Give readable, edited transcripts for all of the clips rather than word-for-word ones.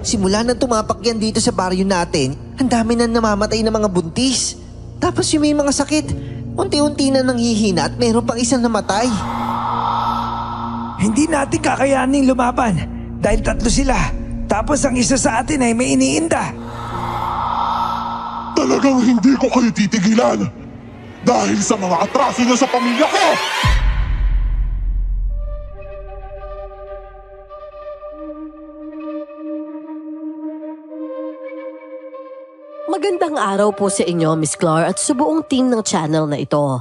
Simula nang tumapak yan dito sa baryo natin, ang dami na namamatay ng mga buntis. Tapos yung may mga sakit, unti-unti na nanghihina at mayroon pang isang namatay. Hindi natin kakayaning lumaban dahil 3 sila. Tapos ang isa sa atin ay may iniinda. Talagang hindi ko kayo titigilan dahil sa mga atraso niyo sa pamilya ko! Magandang araw po sa inyo, Miss Clar, at sa buong team ng channel na ito.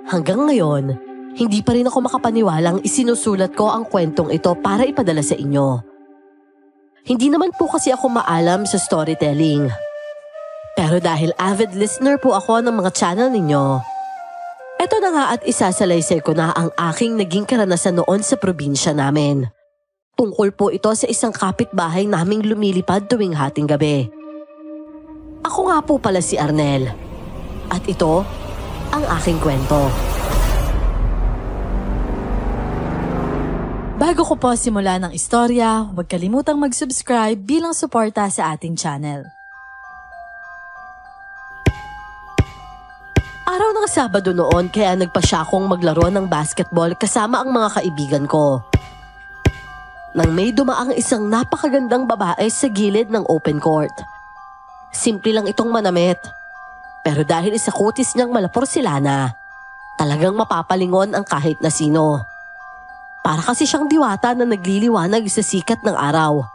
Hanggang ngayon, hindi pa rin ako makapaniwalang isinusulat ko ang kwentong ito para ipadala sa inyo. Hindi naman po kasi ako maalam sa storytelling. Pero dahil avid listener po ako ng mga channel ninyo, eto na nga at isasalaysay ko na ang aking naging karanasan noon sa probinsya namin. Tungkol po ito sa isang kapitbahay naming lumilipad tuwing hating gabi. Ako nga po pala si Arnel. At ito ang aking kwento. Bago ko po simula ng istorya, huwag kalimutang mag-subscribe bilang suporta sa ating channel. Araw ng Sabado noon kaya nagpasya akong maglaro ng basketball kasama ang mga kaibigan ko. Nang may dumaang isang napakagandang babae sa gilid ng open court. Simple lang itong manamit. Pero dahil sa kutis niyang malaporsilana, talagang mapapalingon ang kahit na sino. Para kasi siyang diwata na nagliliwanag sa sikat ng araw.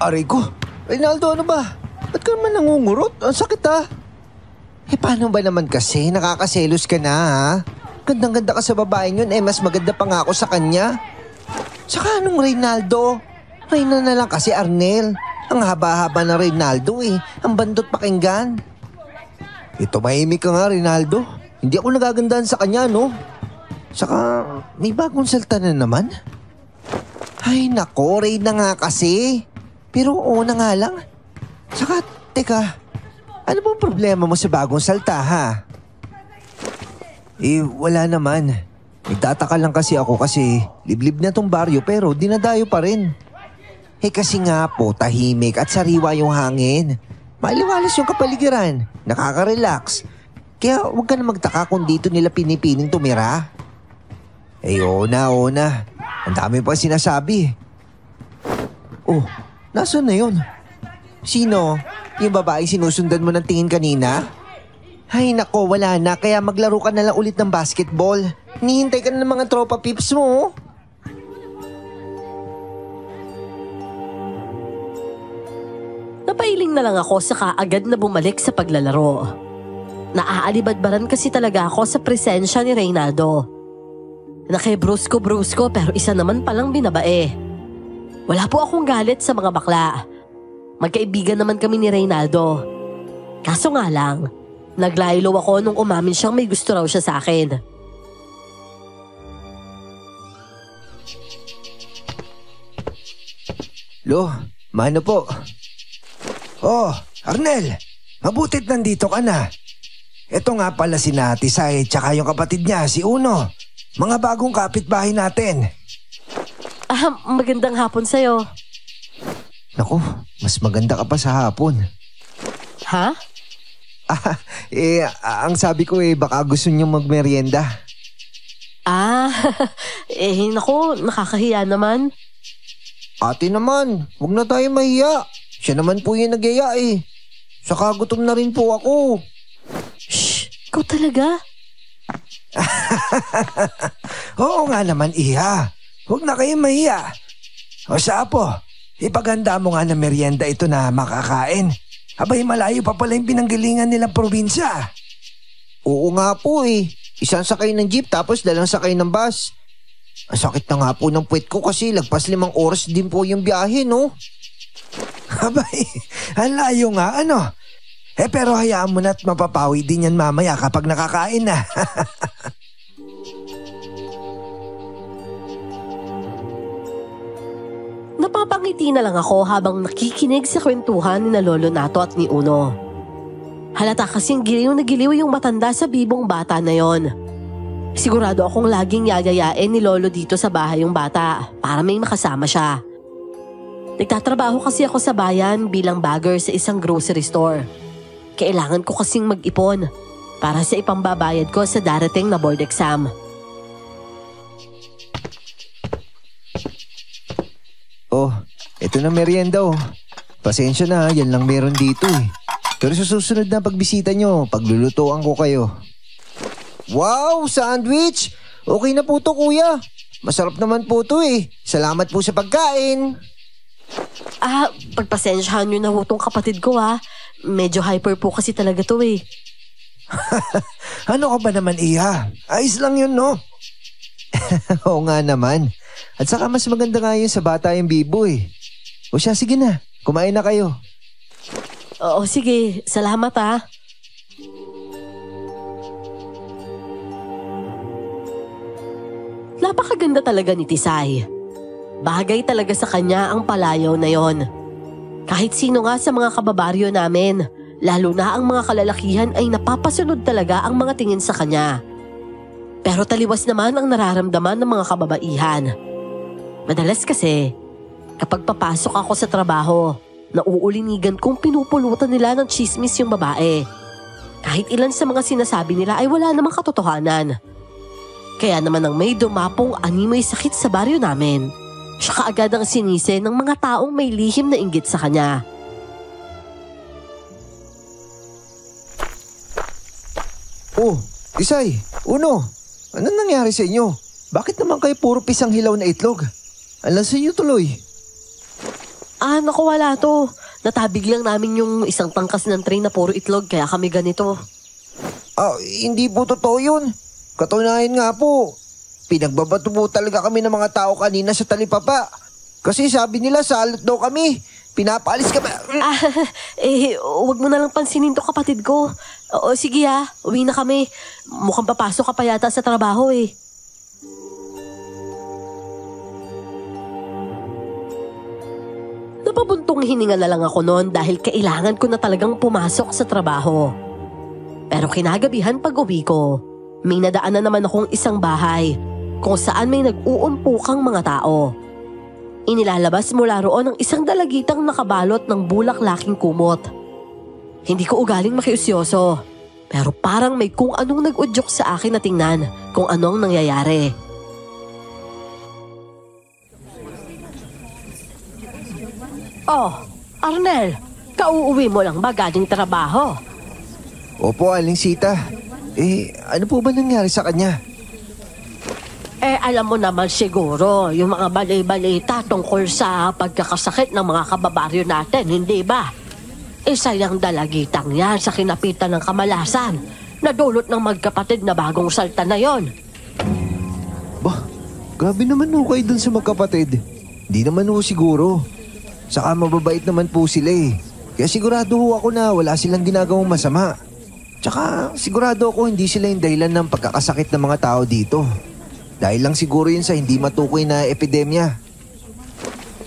Aray ko, Reynaldo, ano ba? Ba't ka naman nangungurot? Ang sakit ha? Paano ba naman kasi? Nakakaselos ka na ha? Gandang-ganda ka sa babaeng yun, mas maganda pa nga ako sa kanya. Saka anong Reynaldo? Reyna na lang kasi Arnel. Ang haba-haba na Reynaldo Ang bandot pakinggan. Ito mahimik ka nga Reynaldo. Hindi ako nagagandahan sa kanya no. Saka may bagong salta na naman. Ay nako, Reyna nga kasi. Pero oo na nga lang. Saka teka, ano bang problema mo sa bagong salta ha? Wala naman. Nagtataka lang kasi ako kasi liblib na tong baryo pero dinadayo pa rin. Kasi nga po, tahimik at sariwa yung hangin. Maliwalas yung kapaligiran, nakaka-relax. Kaya huwag ka na magtaka kung dito nila pinipiling tumira. Oo na. Ang dami pa sinasabi. Oh, nasaan na yun? Sino? Yung babae sinusundan mo ng tingin kanina? Ay nako, wala na. Kaya maglaro ka na lang ulit ng basketball. Hinihintay ka na ng mga tropa pips mo. Napailing na lang ako sa kaagad na bumalik sa paglalaro. Naaalibadbaran kasi talaga ako sa presensya ni Reynaldo. Nakibrusko-brusko pero isa naman palang binabae. Wala po akong galit sa mga bakla. Magkaibigan naman kami ni Reynaldo. Kaso nga lang, naglaylo ako nung umamin siyang may gusto raw siya sa akin. Lo, mano po? Oh, Arnel, mabutit nandito ka na. Ito nga pala si Natisay tsaka yung kapatid niya, si Uno. Mga bagong kapitbahay natin. Magandang hapon sa'yo. Naku, mas maganda ka pa sa hapon. Ha? Ang sabi ko baka gusto niyo magmerienda. Naku, nakakahiya naman. Ate naman, huwag na tayo mahiya. Siya naman po yung nagyaya Saka gutom na rin po ako. Shh! Ikaw talaga? Oo nga naman, Iha. Huwag na kayo mahiya. O sa apo, ipaganda mo nga na merienda ito na makakain. Abay, malayo pa pala yung pinanggalingan nilang probinsya. Oo nga po Isang sakay ng jeep tapos dalang sakay ng bus. Ang sakit na nga po ng puwet ko kasi lagpas 5 oras din po yung biyahe, no? Abay, ang layo nga, ano? Pero hayaan mo na't mapapawi din yan mamaya kapag nakakain na. Napapangiti na lang ako habang nakikinig sa kwentuhan ni na Lolo Nato at ni Uno. Halata kasing giliw na giliw yung matanda sa bibong bata na yon. Sigurado akong laging yayayain ni Lolo dito sa bahay yung bata para may makasama siya. Nagtatrabaho kasi ako sa bayan bilang bagger sa isang grocery store. Kailangan ko kasing mag-ipon para sa ipambabayad ko sa darating na board exam. Oh, ito na merienda oh. Pasensya na, yan lang meron dito eh. Pero sa susunod na pagbisita nyo, paglulutuan ko kayo. Wow, sandwich! Okay na po to kuya. Masarap naman po to eh. Salamat po sa pagkain. Pagpasensyahan nyo na ho tong kapatid ko ha. Medyo hyper po kasi talaga to eh. Ano ka ba naman, Iha? Ayos lang yun, no? Oo nga naman. At saka mas maganda nga yun sa bata yung bibo eh. O siya, sige na. Kumain na kayo. Oo, sige. Salamat ha. Napakaganda talaga ni Tisay. Bagay talaga sa kanya ang palayaw na yon. Kahit sino nga sa mga kababaryo namin, lalo na ang mga kalalakihan ay napapasunod talaga ang mga tingin sa kanya. Pero taliwas naman ang nararamdaman ng mga kababaihan. Madalas kasi, kapag papasok ako sa trabaho, nauulinigan kong pinupulutan nila ng chismis yung babae. Kahit ilan sa mga sinasabi nila ay wala namang katotohanan. Kaya naman nang may dumapong animoy sakit sa baryo namin, siya kaagad ang sinisi ng mga taong may lihim na inggit sa kanya. Oh, Isay, Uno, anong nangyari sa inyo? Bakit naman kayo puro pisang hilaw na itlog? Alam sa inyo tuloy. Naku, wala to. Natabig lang namin yung isang tangkas ng tray na puro itlog kaya kami ganito. Hindi po totoo yun. Katunayan nga po, pinagbabato po talaga kami ng mga tao kanina sa talipapa. Kasi sabi nila salot daw kami. Pinapaalis kami. Wag mo na lang pansinin to kapatid ko. O sige uwi na kami. Mukhang papasok ka pa yata sa trabaho eh. Napabuntong hininga na lang ako noon dahil kailangan ko na talagang pumasok sa trabaho. Pero kinagabihan pag uwi ko, may nadaanan naman akong isang bahay kung saan may nag-uumpukang mga tao. Inilalabas mula roon ang isang dalagitang nakabalot ng bulaklaking kumot. Hindi ko ugaling makiusyoso, pero parang may kung anong nag-udyok sa akin na tingnan kung anong nangyayari. Oh, Arnel, kauuwi mo lang ba galing trabaho? Opo, Aling Sita. Ano po ba nangyari sa kanya? Alam mo naman siguro yung mga balay-balita tungkol sa pagkakasakit ng mga kababaryo natin, hindi ba? Isa yung dalagitang yan sa kinapitan ng kamalasan na dulot ng magkapatid na bagong salta na yon. Bah, grabe naman ho kayo dun sa magkapatid. Di naman ho siguro. Saka mababait naman po sila eh. Kaya sigurado ho ako na wala silang ginagawang masama. Tsaka sigurado ako hindi sila yung dahilan ng pagkakasakit ng mga tao dito. Dahil lang siguro yun sa hindi matukoy na epidemya.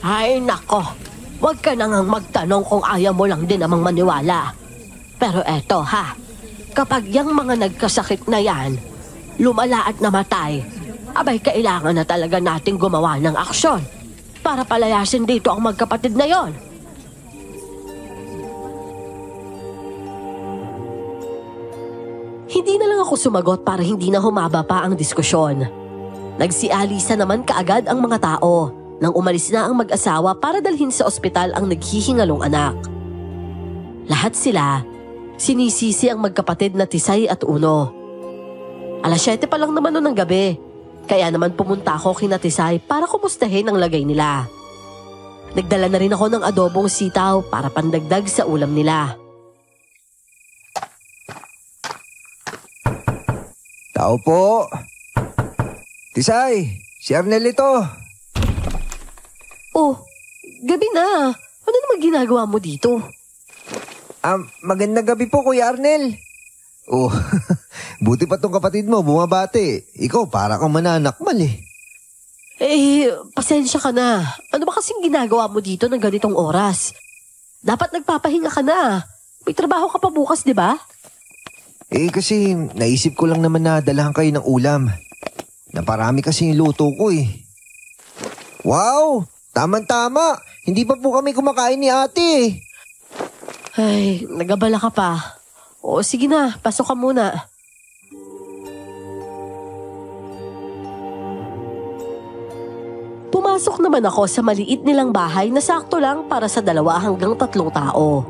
Ay nako, wag ka na ngang magtanong kung ayaw mo lang din namang maniwala. Pero eto kapag yung mga nagkasakit na yan, lumala at namatay, abay kailangan na talaga nating gumawa ng aksyon para palayasin dito ang magkapatid na yon. Hindi na lang ako sumagot para hindi na humaba pa ang diskusyon. Nagsialisa naman kaagad ang mga tao nang umalis na ang mag-asawa para dalhin sa ospital ang naghihingalong anak. Lahat sila, sinisisi ang magkapatid na Tisay at Uno. 7:00 pa lang naman noon ng gabi, kaya naman pumunta ako kina Tisay para kumustahin ang lagay nila. Nagdala na rin ako ng adobong sitaw para pandagdag sa ulam nila. Tao po. Tisay, si Arnel ito. Oh, gabi na. Ano naman ginagawa mo dito? Magandang gabi po, Kuya Arnel. Oh, buti pa tong kapatid mo, bumabati. Ikaw, para kang mananakmal eh. Pasensya ka na. Ano ba kasing ginagawa mo dito ng ganitong oras? Dapat nagpapahinga ka na. May trabaho ka pa bukas, di ba? Kasi naisip ko lang naman na dalahan kayo ng ulam. Naparami kasi yung luto ko eh. Wow! Tama-tama! Hindi pa po kami kumakain ni ate. Ay, nagabala ka pa. O sige na, pasok ka muna. Pumasok naman ako sa maliit nilang bahay na sakto lang para sa 2 hanggang 3 tao.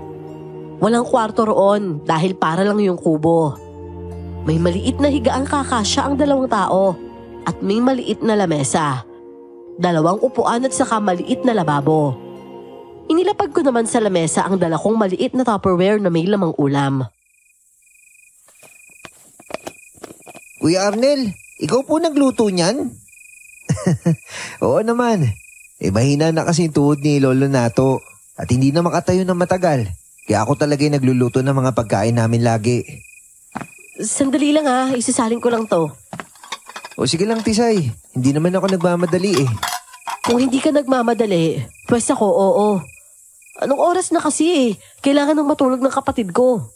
Walang kwarto roon dahil para lang yung kubo. May maliit na higaan kakasya ang 2 tao at may maliit na lamesa. 2 upuan at saka maliit na lababo. Inilapag ko naman sa lamesa ang 2 kong maliit na Tupperware na may lamang ulam. Kuya Arnel, ikaw po nagluto niyan? Oo naman. Mahina na kasi yung tuhod ni Lolo Nato at hindi na makatayo ng matagal. Kaya ako talaga yung nagluluto ng mga pagkain namin lagi. Sandali lang isasalin ko lang to. O sige lang, Tisay. Hindi naman ako nagmamadali eh. Kung hindi ka nagmamadali, pwes ako, oo. Anong oras na kasi Kailangan ng matulog ng kapatid ko.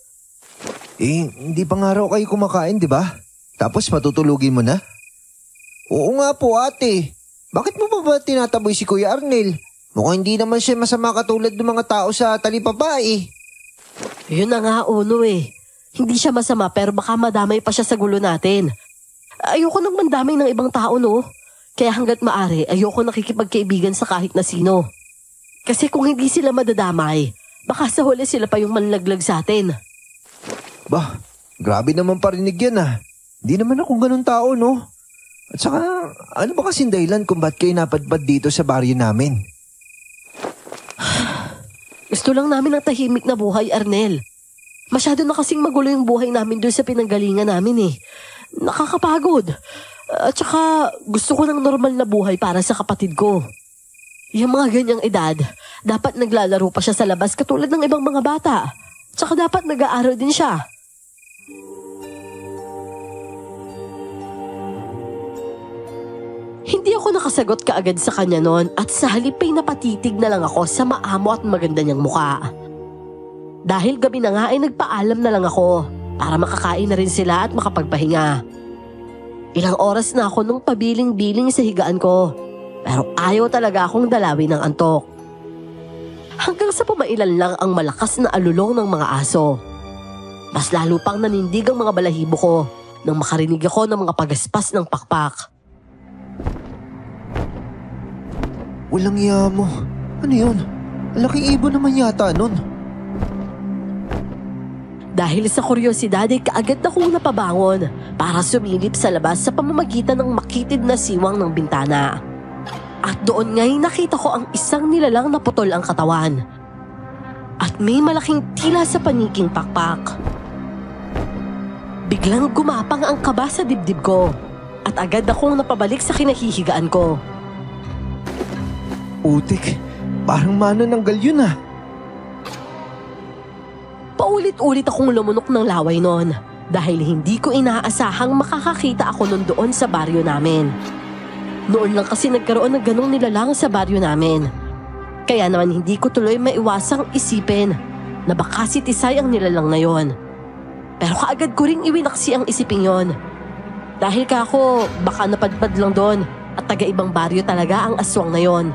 Hindi pa nga raw kayo kumakain, di ba? Tapos matutulugin mo na? Oo nga po, ate. Bakit mo ba tinataboy si Kuya Arnel? Mukhang hindi naman siya masama katulad ng mga tao sa talipapa eh. Yun na nga, Uno Hindi siya masama pero baka madamay pa siya sa gulo natin. Ayoko nang mandamay ng ibang tao, no? Kaya hanggat maaari, ayoko nakikipagkaibigan sa kahit na sino. Kasi kung hindi sila madadamay, baka sa huli sila pa yung manlaglag sa atin. Bah, grabe naman parinig yan Hindi naman akong ganun tao, no? At saka, ano ba kasing dahilan kung ba't kayo napadpad dito sa baryo namin? Gusto lang namin ng tahimik na buhay, Arnel. Masyado na kasing magulo yung buhay namin doon sa pinanggalingan namin Nakakapagod. At saka, gusto ko ng normal na buhay para sa kapatid ko. Yung mga ganyang edad, dapat naglalaro pa siya sa labas katulad ng ibang mga bata. Tsaka dapat nag-aaral din siya. Hindi ako nakasagot kaagad sa kanya noon at sa halip ay napatitig na lang ako sa maamo at maganda niyang mukha. Dahil gabi na nga ay nagpaalam na lang ako para makakain na rin sila at makapagpahinga. Ilang oras na ako nung pabiling-biling sa higaan ko pero ayaw talaga akong dalawin ng antok. Hanggang sa pumailan lang ang malakas na alulong ng mga aso. Mas lalo pang nanindig ang mga balahibo ko nang makarinig ako ng mga pagaspas ng pakpak. Walang iya mo. Ano yun? Laking ibon naman yata nun. Dahil sa kuryosidad ay kaagad akong napabangon para sumilip sa labas sa pamamagitan ng makitid na siwang ng bintana. At doon nga'y nakita ko ang isang nilalang na putol ang katawan. At may malaking tila sa paniking pakpak. Biglang gumapang ang kaba sa dibdib ko at agad akong napabalik sa kinahihigaan ko. Utik, parang manananggal yun Paulit-ulit akong lumunok ng laway noon dahil hindi ko inaasahang makakakita ako nun doon sa baryo namin. Noon lang kasi nagkaroon ng ganong nilalang sa baryo namin. Kaya naman hindi ko tuloy maiwasang isipin na baka si Tisay ang nilalang na yon. Pero kaagad ko ring iwinaksi ang isipin yon. Dahil ka ako baka napadpad lang doon at taga-ibang baryo talaga ang aswang na yon.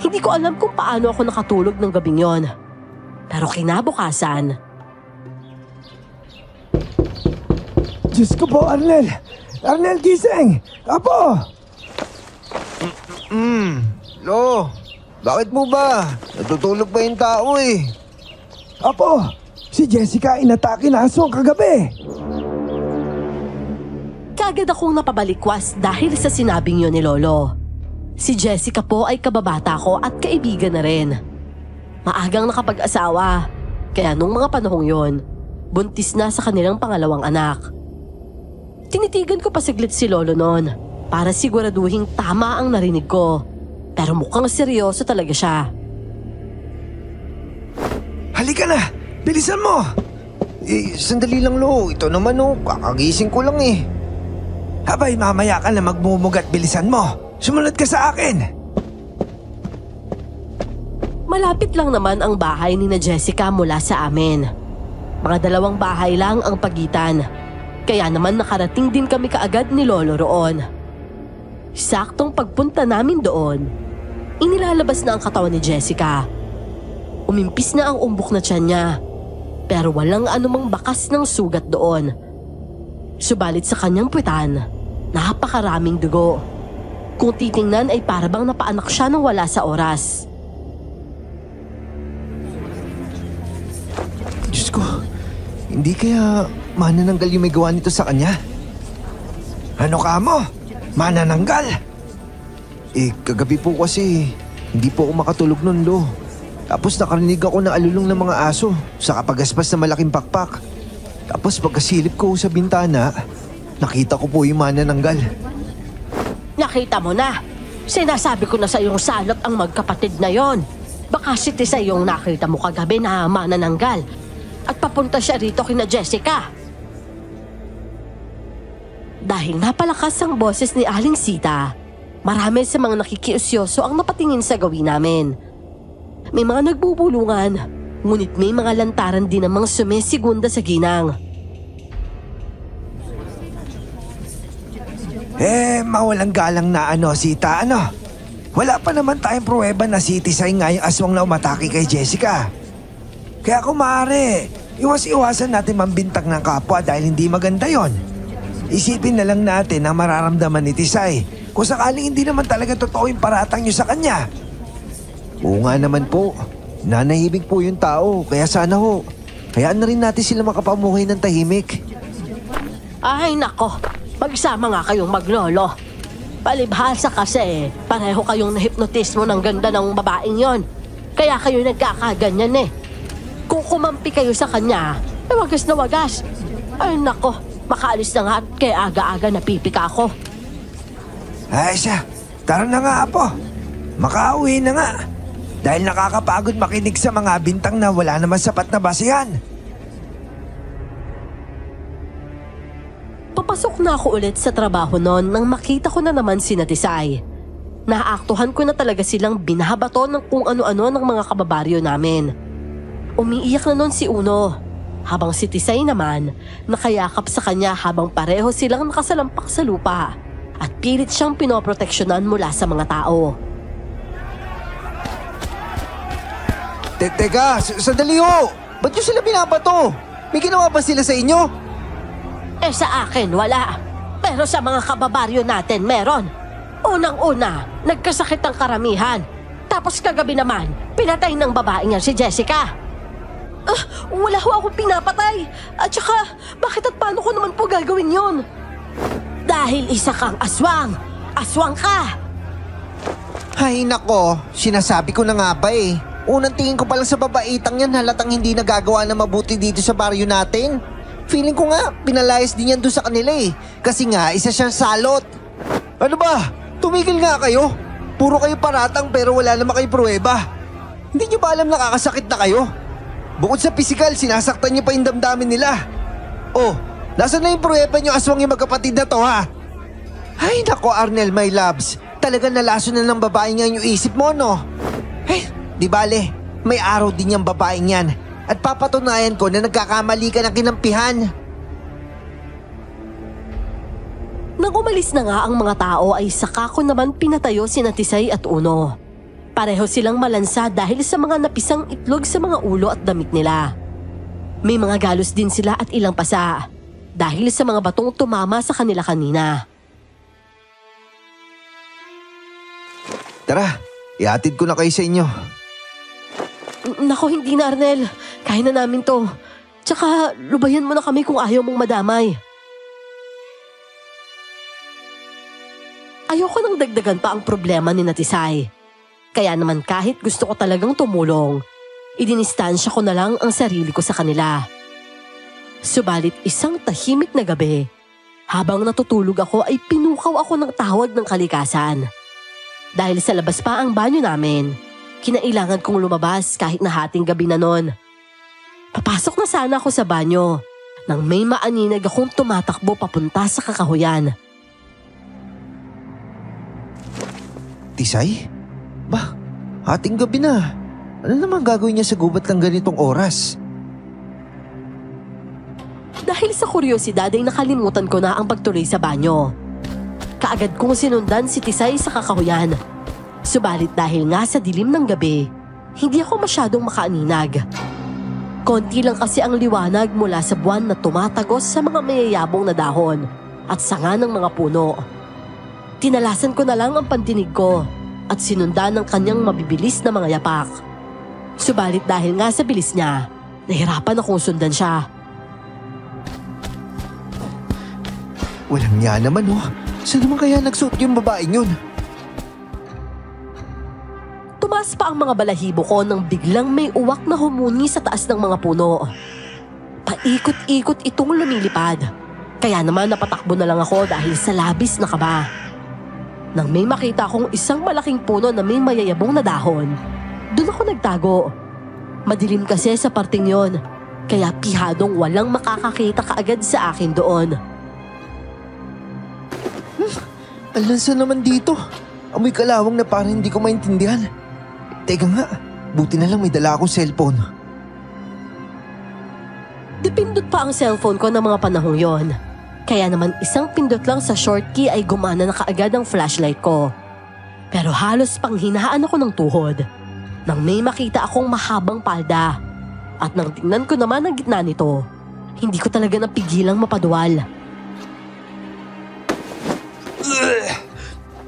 Hindi ko alam kung paano ako nakatulog ng gabing yon. Pero kinabukasan... Diyos ko po, Arnel! Arnel, gising! Apo! Lo, bakit mo ba? Natutulog pa yung tao Apo! Si Jessica inatake na aswang kagabi! Kaagad akong napabalikwas dahil sa sinabing yun ni Lolo. Si Jessica po ay kababata ko at kaibigan na rin. Maagang nakapag-asawa, kaya nung mga panahong yon, buntis na sa kanilang pangalawang anak. Tinitigan ko pa saglit si Lolo noon para siguraduhin tama ang narinig ko. Pero mukhang seryoso talaga siya. Halika na! Bilisan mo! Sandali lang, Lo. Ito naman, kakagising ko lang Abay, mamaya ka na magmumugat, bilisan mo! Sumunod ka sa akin! Malapit lang naman ang bahay ni na Jessica mula sa amin. Mga 2 bahay lang ang pagitan. Kaya naman nakarating din kami kaagad ni Lolo roon. Saktong pagpunta namin doon, inilalabas na ang katawan ni Jessica. Umimpis na ang umbok na tiyan niya, pero walang anumang bakas ng sugat doon. Subalit sa kanyang puwitan, napakaraming dugo. Kung titingnan ay parabang napaanak siya nang wala sa oras. Diyos ko, hindi kaya manananggal yung may gawa nito sa kanya? Ano ka mo? Manananggal? Kagabi po kasi, hindi po ako makatulog nun, Lo. Tapos nakarinig ako ng alulong ng mga aso sa kapagaspas na malaking pakpak. Tapos pagkasilip ko sa bintana, nakita ko po yung manananggal. Nakita mo na. Sinasabi ko na sa iyong salot ang magkapatid na yon. Baka si Tisay yung nakita mo kagabi na manananggal. At papunta siya rito kina Jessica. Dahil napalakas ang boses ni Aling Sita, marami sa mga nakikiusyoso ang napatingin sa gawin namin. May mga nagbubulungan, ngunit may mga lantaran din namang sumisigunda sa ginang. Mawalang galang na Sita, Wala pa naman tayong pruweba na si Tisay nga yung aswang na umatake kay Jessica. Kaya kung maaari, iwas-iwasan natin mambintang ng kapwa dahil hindi maganda yon. Isipin na lang natin ang mararamdaman ni Tisay kung sakaling hindi naman talaga totoo yung paratang nyo sa kanya. Oo nga naman po, nanahimik po yung tao, kaya sana ho, hayaan na rin natin sila makapamuhay ng tahimik. Ay nako, magsama nga kayong maglolo. Palibhasa kasi, pareho kayong nahipnotismo ng ganda ng babaeng yon. Kaya kayo nagkakaganyan eh. Kung kumampi kayo sa kanya, wagas na wagas. Ay nako, makaalis na nga at kaya aga-aga napipika ako. Ay siya, tara na nga Apo. Makauwi na nga. Dahil nakakapagod makinig sa mga bintang na wala naman sapat na basihan. Papasok na ako ulit sa trabaho noon nang makita ko na naman si Tisay. Naaktuhan ko na talaga silang binabato ng kung ano-ano ng mga kababaryo namin. Umiiyak na noon si Uno, habang si Tisay naman nakayakap sa kanya habang pareho silang nakasalampak sa lupa at pilit siyang pinoproteksyonan mula sa mga tao. Teka, sandali ho! Ba't nyo sila binabato? May ginawa ba sila sa inyo? Sa akin wala, pero sa mga kababaryo natin meron. Unang-una, nagkasakit ang karamihan. Tapos kagabi naman, pinatay ng babaeng yan si Jessica. Wala ho akong pinapatay. At saka, bakit at paano ko naman po gagawin yun? Dahil isa kang aswang. Aswang ka! Ay nako, sinasabi ko na nga ba eh. Unang tingin ko pa lang sa babaitang yan, halatang hindi nagagawa na mabuti dito sa baryo natin. Feeling ko nga, pinalayas din yan doon sa kanila eh. Kasi nga, isa siyang salot. Ano ba? Tumigil nga kayo. Puro kayo paratang pero wala naman kayo pruweba. Hindi nyo ba alam nakakasakit na kayo? Bukod sa pisikal, sinasaktan nyo pa yung damdamin nila. Oh, nasa na yung pruweba nyo aswang yung magkapatid na to ha? Ay nako Arnel, my loves. Talagang nalaso na ng babae nga yung isip mo, no? Di bale, may araw din yung babaeng yan. At papatunayan ko na nagkakamali ka ng kinampihan. Nang umalis na nga ang mga tao ay saka ko naman pinatayo si Tisay at Uno. Pareho silang malansa dahil sa mga napisang itlog sa mga ulo at damit nila. May mga galos din sila at ilang pasa dahil sa mga batong tumama sa kanila kanina. Tara, ihatid ko na kayo sa inyo. Nako, hindi na Arnel. Kaya na namin to. Tsaka lubayan mo na kami kung ayaw mong madamay. Ayoko nang dagdagan pa ang problema ni Tisay. Kaya naman kahit gusto ko talagang tumulong, idinistansya ko na lang ang sarili ko sa kanila. Subalit isang tahimik na gabi, habang natutulog ako ay pinukaw ako ng tawag ng kalikasan. Dahil sa labas pa ang banyo namin, kinailangan kong lumabas kahit na hating gabi na nun. Papasok na sana ako sa banyo nang may maaninag akong tumatakbo papunta sa kakahuyan. Tisay? Bah, hating gabi na. Ano naman gagawin niya sa gubat ng ganitong oras? Dahil sa kuryosidad ay nakalimutan ko na ang pagtuloy sa banyo. Kaagad kong sinundan si Tisay sa kakahuyan. Subalit dahil nga sa dilim ng gabi, hindi ako masyadong makaaninag. Konti lang kasi ang liwanag mula sa buwan na tumatagos sa mga mayayabong na dahon at sanga ng mga puno. Tinalasan ko na lang ang pandinig ko at sinundan ng kanyang mabibilis na mga yapak. Subalit dahil nga sa bilis niya, nahirapan akong sundan siya. Walang niya naman oh. Saan naman kaya nagsuot yung babaeng yun? Tumaas pa ang mga balahibo ko nang biglang may uwak na humuni sa taas ng mga puno. Paikot-ikot itong lumilipad. Kaya naman napatakbo na lang ako dahil sa labis na kaba. Nang may makita akong isang malaking puno na may mayayabong na dahon, doon ako nagtago. Madilim kasi sa parting yon, kaya pihadong walang makakakita kaagad sa akin doon. Alansa naman dito. Amoy kalawang na parang hindi ko maintindihan. Teka nga, buti na lang may dala akong cellphone. Dipindot pa ang cellphone ko ng mga panahong yon. Kaya naman isang pindot lang sa short key ay gumana na kaagad ang flashlight ko. Pero halos panghinaan ako ng tuhod nang may makita akong mahabang palda. At nang tingnan ko naman ang gitna nito, hindi ko talaga napigilang mapaduwal.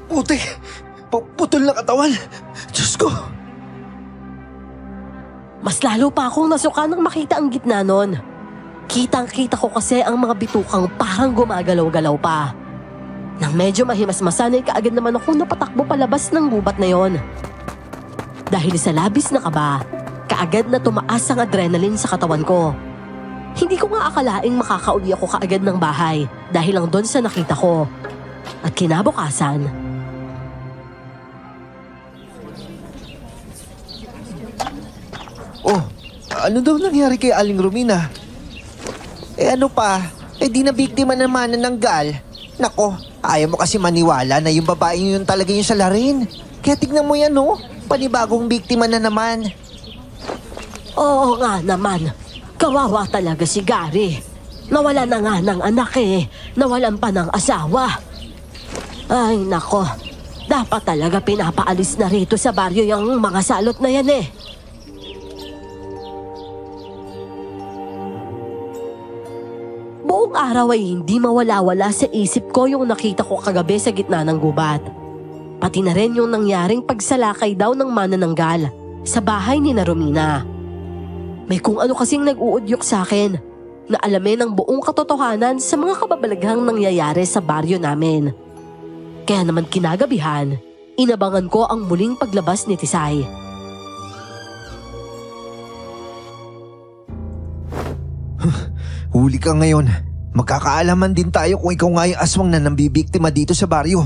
Puti! Putol na katawan! Diyos ko! Mas lalo pa akong nasuka nang makita ang gitna nun. Kitang-kita ko kasi ang mga bitukang parang gumagalaw-galaw pa. Nang medyo mahimasmasan ay kaagad naman akong napatakbo palabas ng gubat na yon. Dahil sa labis na kaba, kaagad na tumaas ang adrenaline sa katawan ko. Hindi ko nga akalaing makakauli ako kaagad ng bahay dahil lang doon sa nakita ko. At kinabukasan, Oh, ano daw nangyari kay Aling Romina? Ano pa? Di na biktima naman ng gal. Nako, ayaw mo kasi maniwala na yung babaeng yun talaga yung salarin. Kaya tignan mo yan oh, panibagong biktima na naman. oo nga naman, kawawa talaga si Gary. Nawala na nga ng anak nawalan pa ng asawa. Ay nako, dapat talaga pinapaalis na rito sa baryo yung mga salot na yan Buong araw ay hindi mawala-wala sa isip ko yung nakita ko kagabi sa gitna ng gubat. Pati na rin yung nangyaring pagsalakay daw ng manananggal sa bahay ni Romina. May kung ano kasing nag-uudyok sa akin na alamin ang buong katotohanan sa mga kababalaghang nangyayari sa baryo namin. Kaya naman kinagabihan, inabangan ko ang muling paglabas ni Tisay. Huli ka ngayon. Magkakaalaman din tayo kung ikaw nga yung aswang na nambibiktima dito sa baryo.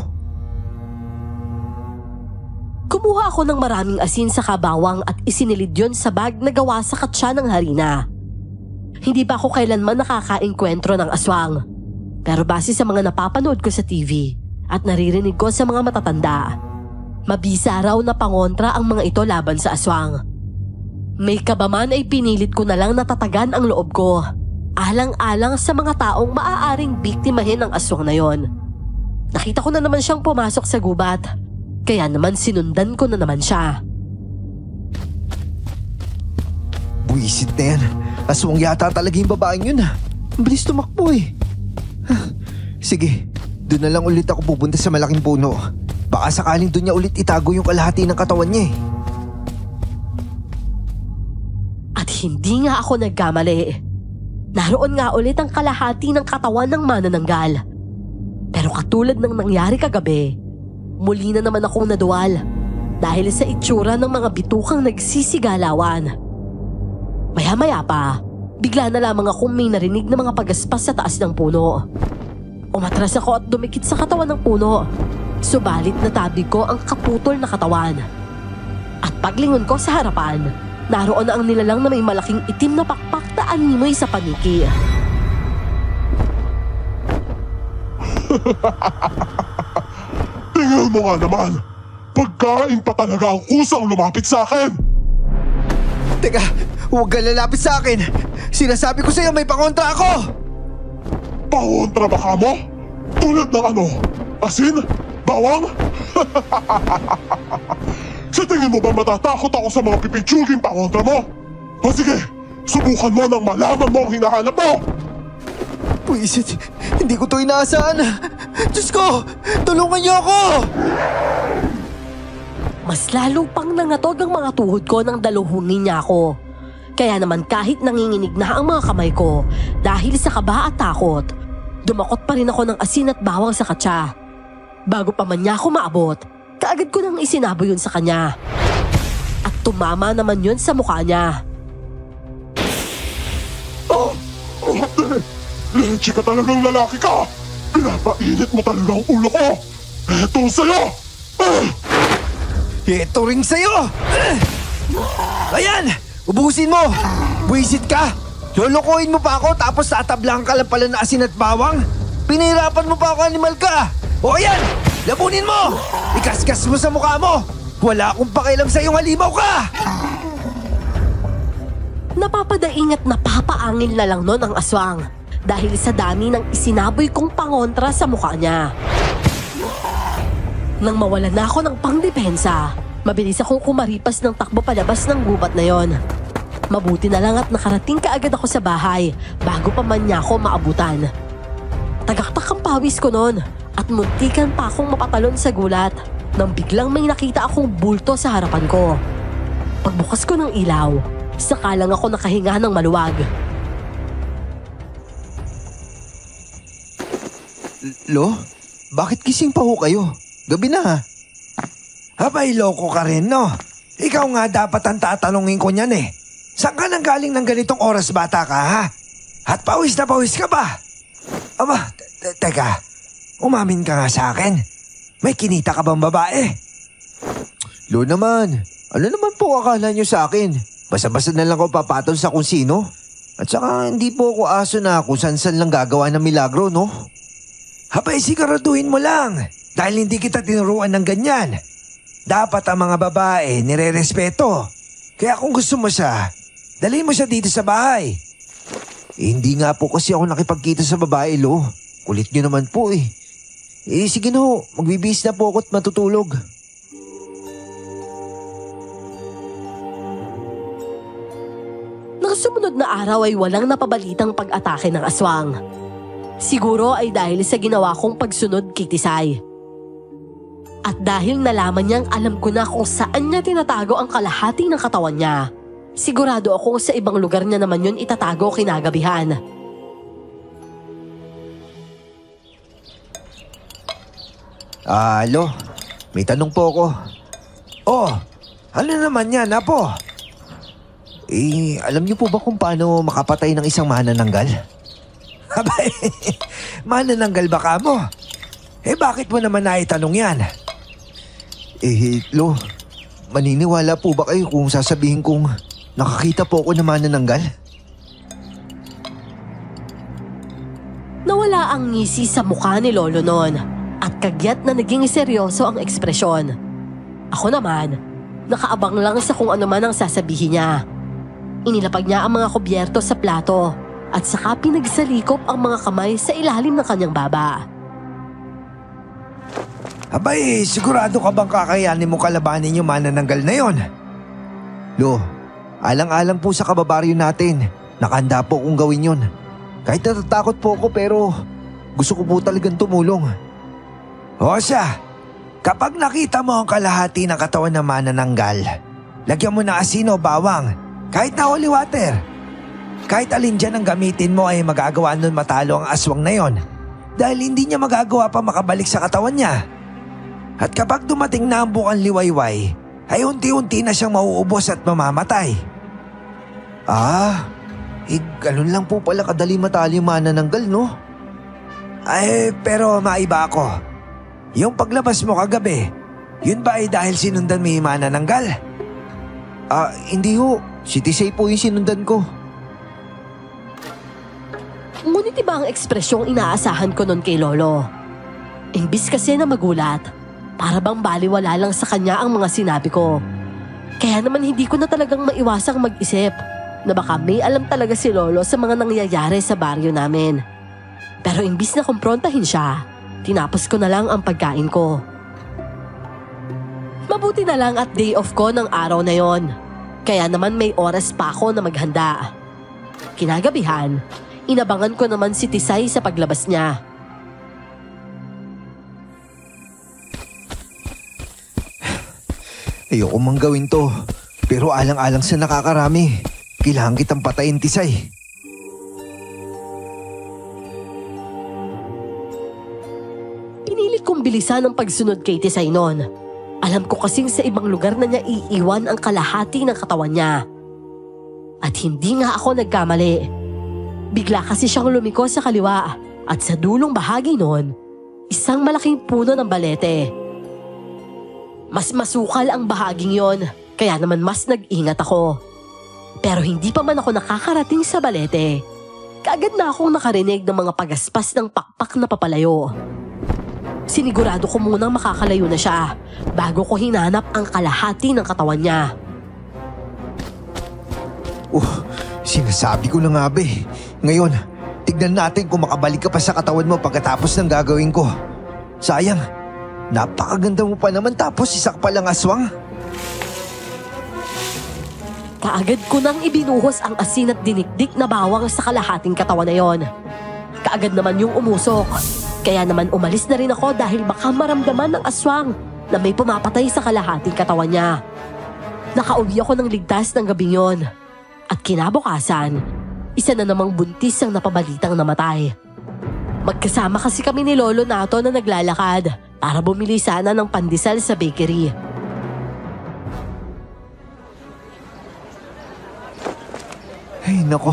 Kumuha ako ng maraming asin sa kabawang at isinilid yon sa bag na gawa sa katsa ng harina. Hindi pa ako kailanman nakakaengkwentro ng aswang. Pero base sa mga napapanood ko sa TV at naririnig ko sa mga matatanda, mabisa raw na pangontra ang mga ito laban sa aswang. May kabaman ay pinilit ko na lang natatagan ang loob ko. Alang-alang sa mga taong maaaring biktimahin ng aswang na yon. Nakita ko na naman siyang pumasok sa gubat, kaya naman sinundan ko na naman siya. Buisit na yan. Aswang yata talaga yung babaeng yun Ang bilis tumakbo Sige, doon na lang ulit ako pupunta sa malaking puno. Baka sakaling doon niya ulit itago yung kalahati ng katawan niya At hindi nga ako nagkamali. Naroon nga ulit ang kalahati ng katawan ng manananggal. Pero katulad ng nangyari kagabi, muli na naman akong naduwal dahil sa itsura ng mga bitukang nagsisigalawan. Maya-maya pa, bigla na lamang akong may narinig na mga pagaspas sa taas ng puno. Umatras ako at dumikit sa katawan ng puno. Subalit natabig ko ang kaputol na katawan. At paglingon ko sa harapan, naroon na ang nilalang na may malaking itim na pakpak na animoy sa paniki. Tingnan mo nga naman! Pagkain pa talaga ang kusang lumapit sa akin! Teka, huwag ka lalapit sa akin. Sinasabi ko sa'yo may pangontra ako. Pangontra ba ka mo? Tulad ng ano? Asin? Bawang? Sa tingin mo ba matatakot ako sa mga pipitsuging pangontra mo? O sige, subukan mo nang malaman mo ang hinahanap mo! Puisit, hindi ko to inaasahan. Diyos ko, tulungan niyo ako! Mas lalo pang nangatog ang mga tuhod ko nang daluhungin niya ako. Kaya naman kahit nanginginig na ang mga kamay ko dahil sa kaba at takot, dumakot pa rin ako ng asin at bawang sa katsa. Bago pa man niya ako maabot, kaagad ko nang isinabo yun sa kanya. At tumama naman yun sa mukha niya. Leche ka talagang lalaki ka! Pinapainit mo talaga ang ulo ko! Eto sa'yo! Ito ring sa'yo! Ayan! Ubusin mo! Buisit ka! Lolokohin mo pa ako tapos tatablang ka lang pala na asin at bawang? Pinahirapan mo pa ako, animal ka! O ayan! Labunin mo! Ikaskas mo sa mukha mo! Wala akong pakialam sa iyong halimaw ka! Napapadaing at napapaangin na lang nun ang aswang dahil sa dami ng isinaboy kong pangontra sa mukha niya. Nang mawala na ako ng pangdepensa, mabilis akong kumaripas ng takbo palabas ng gubat na yon. Mabuti na lang at nakarating kaagad ako sa bahay bago pa man niya ako maabutan. Tagaktak ang pawis ko noon at muntikan pa akong mapatalon sa gulat nang biglang may nakita akong bulto sa harapan ko. Pagbukas ko ng ilaw, saka lang ako nakahinga ng maluwag. Lo, bakit gising pa ho kayo? Gabi na ha. Abay, loko ka rin, no? Ikaw nga dapat ang tatanungin ko niyan eh. Saan ka nang galing ng ganitong oras, bata ka, ha? At pawis na pawis ka ba? Aba, teka. Umamin ka nga sa akin. May kinita ka bang babae? Lo naman, ano naman po akala niyo sa akin? Basta-basta na lang ako papatol sa kung sino. At saka hindi po ako aso na kung saan lang gagawa ng milagro, no? Abay, siguraduhin mo lang. Dahil hindi kita tinuruan ng ganyan. Dapat ang mga babae nire-respeto. Kaya kung gusto mo siya, dalhin mo siya dito sa bahay. Hindi nga po kasi ako nakipagkita sa babae, Lo. Kulit niyo naman po eh. Sige no, magbibihis na po ako at matutulog. Nang sumunod na araw ay walang napabalitang pag-atake ng aswang. Siguro ay dahil sa ginawa kong pagsunod kay Tisay. At dahil nalaman niyang alam ko na kung saan niya tinatago ang kalahati ng katawan niya, sigurado akong sa ibang lugar niya naman yun itatago kinagabihan. Lo, may tanong po ako. Oh, ano naman yan, Apo? Alam niyo po ba kung paano makapatay ng isang manananggal? Abay, manananggal ba ka mo? Bakit mo naman naitanong yan? Lo, maniniwala po ba kayo kung sasabihin kong nakakita po ako ng manananggal? Nawala ang ngisi sa mukha ni Lolo noon at kagyat na naging seryoso ang ekspresyon. Ako naman, nakaabang lang sa kung ano man ang sasabihin niya. Inilapag niya ang mga kubyerto sa plato at saka pinagsalikop ang mga kamay sa ilalim ng kanyang baba. Abay, sigurado ka bang kakayanin mo kalabanin yung manananggal na yon? Lo, alang-alang po sa kababaryo natin. Nakahanda po akong gawin yun. Kahit natatakot po ako pero gusto ko po talagang tumulong. O siya, kapag nakita mo ang kalahati ng katawan ng manananggal, lagyan mo ng asin o bawang, kahit na holy water. Kahit alin dyan ang gamitin mo ay magagawa nun matalo ang aswang na yon dahil hindi niya magagawa pa makabalik sa katawan niya. At kapag dumating na ang bukang liwayway, ay unti-unti na siyang mauubos at mamamatay. Ganun lang po pala kadali matali yung manananggal, no? Pero maiba ako. Yung paglabas mo kagabi, yun ba ay dahil sinundan mo yung manananggal? Hindi ho. Si Tisay po yung sinundan ko. Ngunit iba ang ekspresyong inaasahan ko nun kay Lolo. Imbis kasi na magulat, para bang baliwala lang sa kanya ang mga sinabi ko. Kaya naman hindi ko na talagang maiwasang mag-isip na baka may alam talaga si Lolo sa mga nangyayari sa baryo namin. Pero imbis na kumprontahin siya, tinapos ko na lang ang pagkain ko. Mabuti na lang at day off ko ng araw na yon. Kaya naman may oras pa ako na maghanda. Kinagabihan, inabangan ko naman si Tisay sa paglabas niya. Ayoko mang gawin to, pero alang-alang sa nakakarami. Kailangan kitang patayin, Tisay. Pinilit kong bilisan ang pagsunod kay Tisay noon. Alam ko kasing sa ibang lugar na niya iiwan ang kalahati ng katawan niya. At hindi nga ako nagkamali. Bigla kasi siyang lumiko sa kaliwa at sa dulong bahagi noon, isang malaking puno ng balete. Mas masukal ang bahaging yon, kaya naman mas nag-ingat ako. Pero hindi pa man ako nakakarating sa balete, kaagad na akong nakarinig ng mga pagaspas ng pakpak na papalayo. Sinigurado ko munang makakalayo na siya bago ko hinanap ang kalahati ng katawan niya. Sinasabi ko na nga ba eh. Ngayon, tignan natin kung makabalik ka pa sa katawan mo pagkatapos ng gagawin ko. Sayang, napakaganda mo pa naman tapos isa pa lang aswang. Kaagad ko nang ibinuhos ang asin at dinikdik na bawang sa kalahating katawan na yon. Kaagad naman yung umusok. Kaya naman umalis na rin ako dahil baka maramdaman ng aswang na may pumapatay sa kalahating katawan niya. Nakauwi ako ng ligtas ng gabing yon. At kinabukasan, isa na namang buntis ang napabalitang namatay. Magkasama kasi kami ni Lolo Nato na naglalakad para bumili sana ng pandesal sa bakery. Ay nako,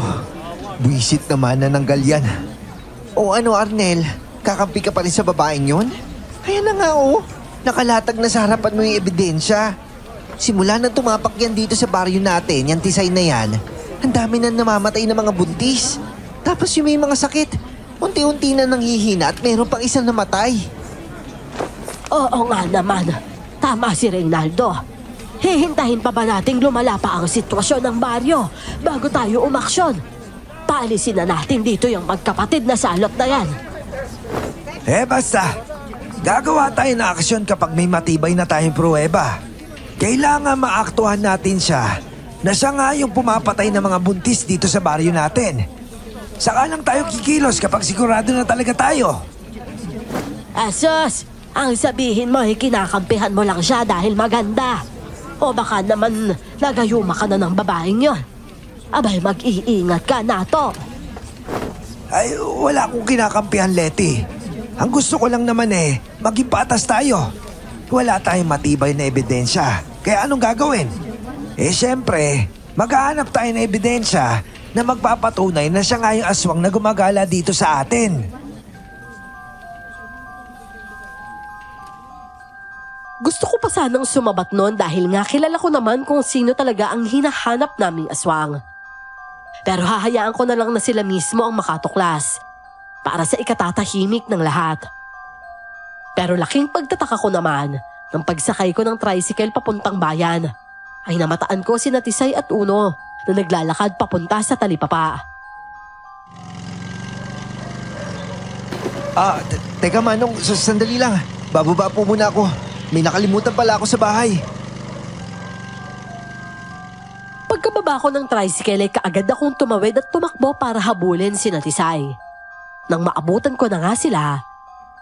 buwisit naman na ng galyan. O ano, Arnel? Kakampi ka pa rin sa babaeng yun? Ayan na nga oh. Nakalatag na sa harapan mo yung ebidensya. Simula nang tumapak yan dito sa baryo natin, yung Tisay na yan, ang dami na namamatay ng mga buntis. Tapos yung may mga sakit, unti-unti na nanghihina at mayroon pang isang namatay. Oo nga naman. Tama si Reynaldo. Hihintahin pa ba nating lumala pa ang sitwasyon ng baryo bago tayo umaksyon? Paalisin na natin dito yung magkapatid na salot na yan. Basta, gagawa tayo ng aksyon kapag may matibay na tayong pruweba. Kailangan maaktuhan natin siya na siya nga yung pumapatay ng mga buntis dito sa baryo natin. Saka lang tayo kikilos kapag sigurado na talaga tayo. Asos! Ang sabihin mo ay kinakampihan mo lang siya dahil maganda. O baka naman nagayuma ka na ng babaeng yon. Abay, mag-iingat ka, Nato. Ay, wala akong kinakampihan, Leti. Ang gusto ko lang naman maging patas tayo. Wala tayong matibay na ebidensya. Kaya anong gagawin? Siyempre, maghahanap tayo ng ebidensya na magpapatunay na siya nga yung aswang na gumagala dito sa atin. Gusto ko pa sanang sumabat noon dahil nga kilala ko naman kung sino talaga ang hinahanap naming aswang. Pero hahayaan ko na lang na sila mismo ang makatuklas para sa ikatatahimik ng lahat. Pero laking pagtataka ko naman nang pagsakay ko ng tricycle papuntang bayan ay namataan ko sina Tisay at Uno na naglalakad papunta sa talipapa. Teka Manong, sandali lang. Bababa po muna ako. May nakalimutan pala ako sa bahay. Pagkababa ko ng tricycle ay kaagad akong tumawid at tumakbo para habulin sina Tisay. Nang maabutan ko na nga sila,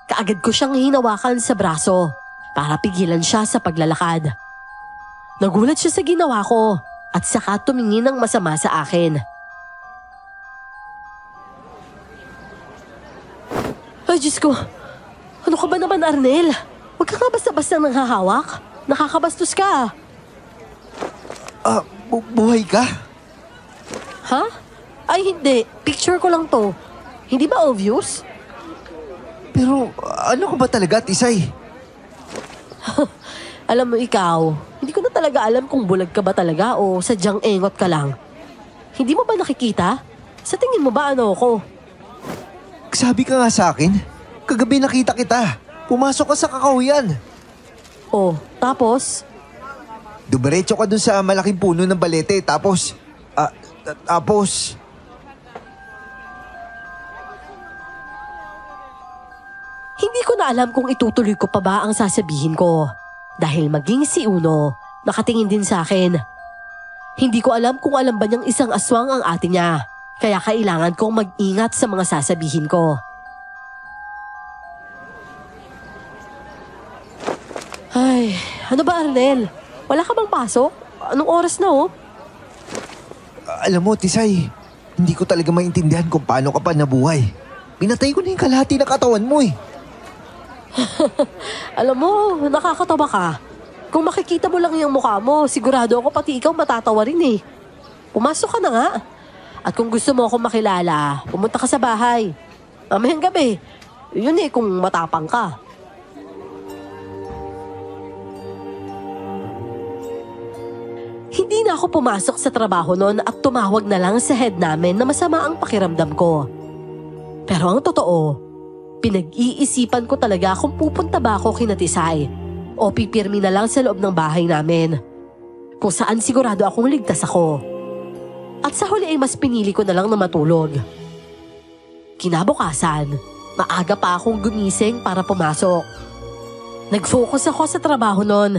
kaagad ko siyang hinawakan sa braso para pigilan siya sa paglalakad. Nagulat siya sa ginawa ko at saka tumingin ng masama sa akin. Ay, Diyos ko! Ano ka ba naman, Arnel? Huwag ka nga basta-basta nang hahawak. Nakakabastos ka. Buhay ka? Ha? Ay, hindi. Picture ko lang to. Hindi ba obvious? Pero ano ka ba talaga, Tisay? Alam mo ikaw, hindi ko na talaga alam kung bulag ka ba talaga o sadyang engot ka lang. Hindi mo ba nakikita? Sa tingin mo ba ano ako? Sabi ka nga sa akin, kagabi nakita kita. Pumasok ka sa kakahuyan. Oh, tapos? Dumiretso ka dun sa malaking puno ng balete, tapos... na alam kung itutuloy ko pa ba ang sasabihin ko. Dahil maging si Uno, nakatingin din sa akin. Hindi ko alam kung alam ba niyang isang aswang ang ate niya. Kaya kailangan kong mag-ingat sa mga sasabihin ko. Ay, ano ba Arnel? Wala ka bang pasok? Anong oras na Alam mo, Tisay, hindi ko talaga maintindihan kung paano ka pa nabuhay. Pinatay ko na yung kalahati ng katawan mo eh. Alam mo, nakakatawa ka. Kung makikita mo lang yung mukha mo, sigurado ako pati ikaw matatawa rin eh. Pumasok ka na nga. At kung gusto mo akong makilala, pumunta ka sa bahay. Mamayang gabi. Yun eh kung matapang ka. Hindi na ako pumasok sa trabaho noon at tumawag na lang sa head namin na masama ang pakiramdam ko. Pero ang totoo, pinag-iisipan ko talaga kung pupunta ba ako kina Tisay o pipirmi na lang sa loob ng bahay namin. Kung saan sigurado akong ligtas ako. At sa huli ay mas pinili ko na lang na matulog. Kinabukasan, maaga pa akong gumising para pumasok. Nag-focus ako sa trabaho noon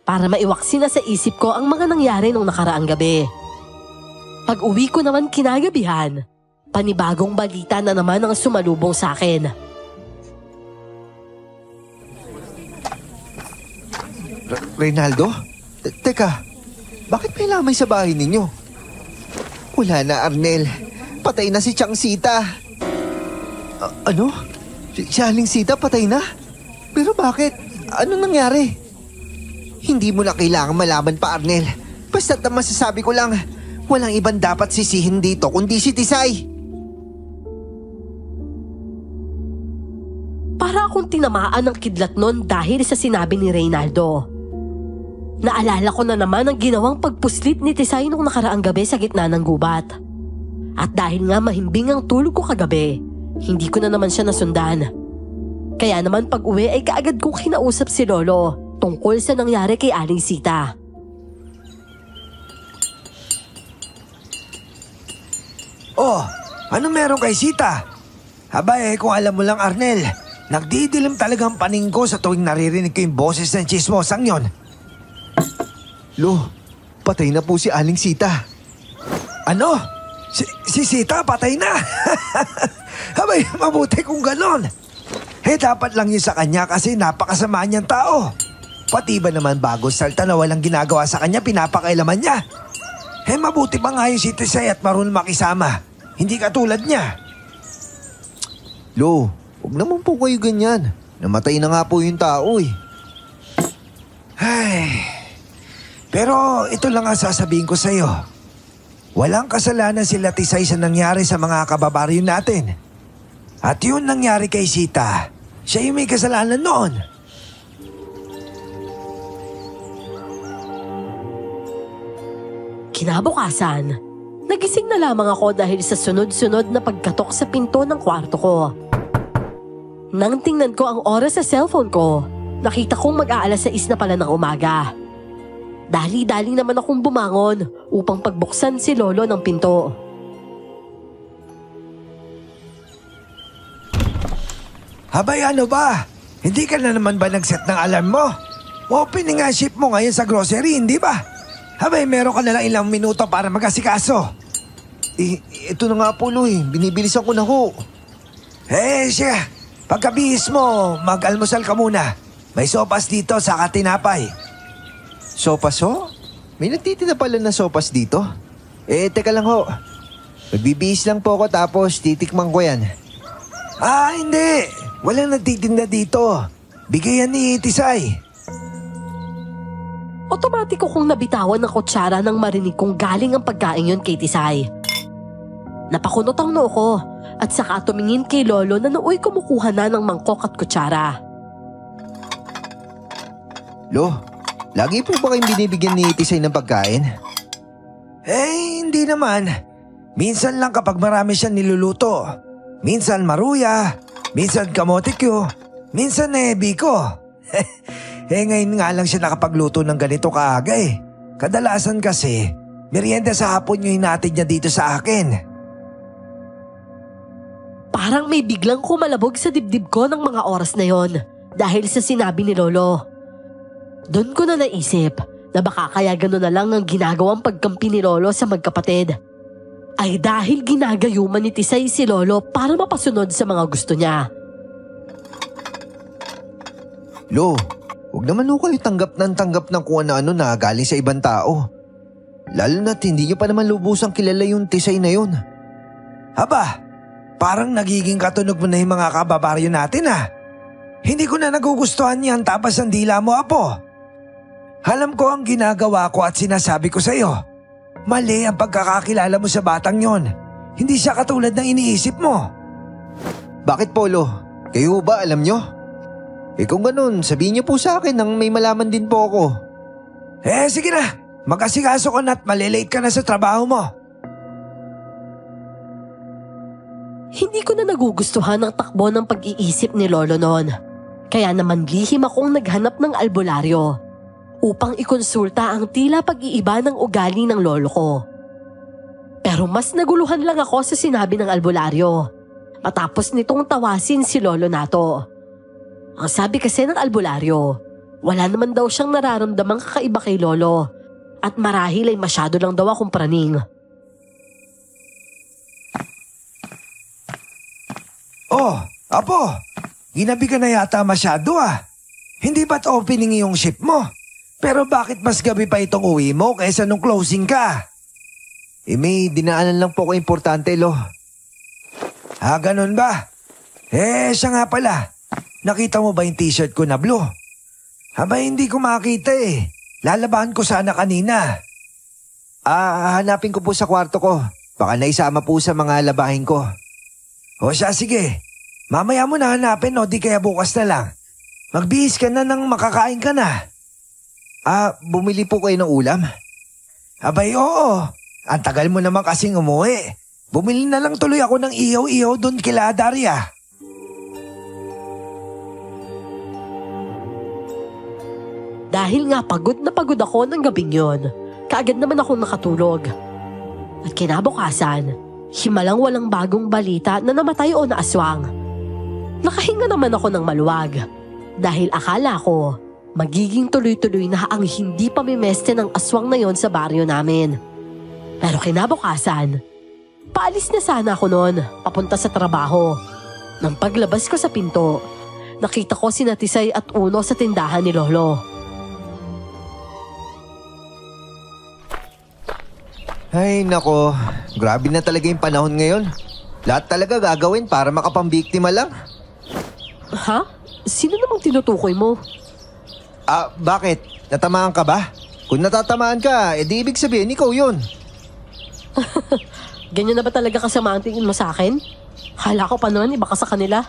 para maiwaksi na sa isip ko ang mga nangyari nung nakaraang gabi. Pag uwi ko naman kinagabihan, panibagong balita na naman ang sumalubong sa akin. Reynaldo? Teka, bakit may lamay sa bahay ninyo? Wala na, Arnel. Patay na si Chang Sita. Ano? Si Aling Sita patay na? Pero bakit? Ano nangyari? Hindi mo na kailangan malaman pa, Arnel. Basta't na masasabi ko lang, walang ibang dapat sisihin dito kundi si Tisay. Para akong tinamaan ng kidlat nun dahil sa sinabi ni Reynaldo. Naalala ko na naman ang ginawang pagpuslit ni Tisay nung nakaraang gabi sa gitna ng gubat. At dahil nga mahimbing ang tulog ko kagabi, hindi ko na naman siya nasundan. Kaya naman pag uwi ay kaagad kong kinausap si Lolo tungkol sa nangyari kay Aling Sita. Oh, ano meron kay Sita? Abay, kung alam mo lang Arnel, nagdidilim talagang paning ko sa tuwing naririnig ko yung boses ng chismosang yon. Lo, patay na po si Aling Sita. Ano? Si Sita patay na? Abay, mabuti kung ganon. Dapat lang yun sa kanya kasi napakasama niyang tao. Pati ba naman bago salta na walang ginagawa sa kanya, pinapakailaman niya. Mabuti pa nga yung si Tisay at marunong makisama. Hindi katulad niya. Lo, huwag naman po kayo ganyan. Namatay na nga po yung tao eh. Pero ito lang ang sasabihin ko sa'yo. Walang kasalanan sila Tisay sa nangyari sa mga kababaryo natin. At yun nangyari kay Sita, siya yung may kasalanan noon. Kinabukasan, nagising na lamang ako dahil sa sunod-sunod na pagkatok sa pinto ng kwarto ko. Nang tingnan ko ang oras sa cellphone ko, nakita kong mag-aalas 6 na pala ng umaga. Dali-dali naman akong bumangon upang pagbuksan si Lolo ng pinto. Abay, ano ba? Hindi ka na naman ba nag-set ng alarm mo? Opening nga shift mo ngayon sa grocery, hindi ba? Abay, meron ka na lang ilang minuto para mag-asikaso. Ito na nga po, Lo eh. Binibilisan ko na ho. Siya. Pagkabihis mo, mag-almusal ka muna. May sopas dito sa katinapay. Sopas ho? May nagtitinda pala na sopas dito? Teka lang ho. Magbibihis lang po ako tapos titikman ko yan. Hindi. Walang nagtitinda dito. Bigayan ni Tisay. Otomatiko kong nabitawan ng kutsara nang marinig kong galing ang pagkain yun kay Tisay. Napakunot ang noo ko at saka tumingin kay Lolo na nooy kumukuha na ng mangkok at kutsara. Lo, lagi po ba kayong binibigyan ni Tisay ng pagkain? Hindi naman. Minsan lang kapag marami siyang niluluto. Minsan maruya, minsan kamotikyo, minsan biko. Ngayon nga lang siya nakapagluto ng ganito kaaga eh. Kadalasan kasi, merienda sa hapon yung hinatid niya dito sa akin. Parang may biglang kumalabog sa dibdib ko ng mga oras na yon dahil sa sinabi ni Lolo. Doon ko na naisip na baka kaya gano'n na lang ang ginagawang pagkampi ni Lolo sa magkapatid. Ay dahil ginagayuman ni Tisay si Lolo para mapasunod sa mga gusto niya. Lo, huwag naman ho kayo tanggap ng kung ano-ano na galing sa ibang tao. Lalo na't hindi nyo pa naman lubusang kilala yung Tisay na yun. Aba, parang nagiging katunog mo na yung mga kababaryo natin Hindi ko na nagugustuhan yan tapas ang dila mo, Apo. Alam ko ang ginagawa ko at sinasabi ko sa iyo. Mali ang pagkakakilala mo sa batang yon. Hindi siya katulad ng iniisip mo. Bakit, Polo? Kayo ba alam nyo? Kung ganun, sabihin nyo po sa akin nang may malaman din po ako. Sige na. Mag-asikaso ka na at malilate ka na sa trabaho mo. Hindi ko na nagugustuhan ang takbo ng pag-iisip ni Lolo noon. Kaya naman lihim akong naghanap ng albularyo upang ikonsulta ang tila pag-iiba ng ugali ng lolo ko. Pero mas naguluhan lang ako sa sinabi ng albularyo matapos nitong tawasin si Lolo Nato. Ang sabi kasi ng albularyo, wala naman daw siyang nararamdamang kakaiba kay Lolo at marahil ay masyado lang daw akong praning. Oh, Apo, ginabi ka na yata masyado Hindi ba't opening yung ship mo? Pero bakit mas gabi pa itong uwi mo kaysa nung closing ka? May dinaanan lang po ko importante, Lo. Ganun ba? Siya nga pala. Nakita mo ba yung t-shirt ko na blue? Hindi ko makita Lalabahan ko sana kanina. Hanapin ko po sa kwarto ko. Baka naisama po sa mga labahin ko. O siya, sige. Mamaya mo na hanapin di kaya bukas na lang. Magbihis ka na nang makakain ka na. Bumili po kayo ng ulam? Oo. Ang tagal mo naman kasing umuwi. Bumili na lang tuloy ako ng ihaw-ihaw doon kila Daria. Dahil nga pagod na pagod ako ng gabing yon, kaagad naman akong nakatulog. At kinabukasan, himalang walang bagong balita na namatay o naaswang. Nakahinga naman ako ng maluwag dahil akala ko magiging tuloy-tuloy na ang hindi pamimeste ng aswang na yon sa baryo namin. Pero kinabukasan, paalis na sana ako noon papunta sa trabaho. Nang paglabas ko sa pinto, nakita ko sina Tisay at Uno sa tindahan ni Lolo. Ay nako, grabe na talaga yung panahon ngayon. Lahat talaga gagawin para makapambiktima lang. Ha? Sino namang tinutukoy mo? Bakit? Natamaan ka ba? Kung natatamaan ka, edi ibig sabihin ikaw yun. Ganyan na ba talaga kasama ang tingin mo sa akin? Hala ko pa naman iba ka sa kanila.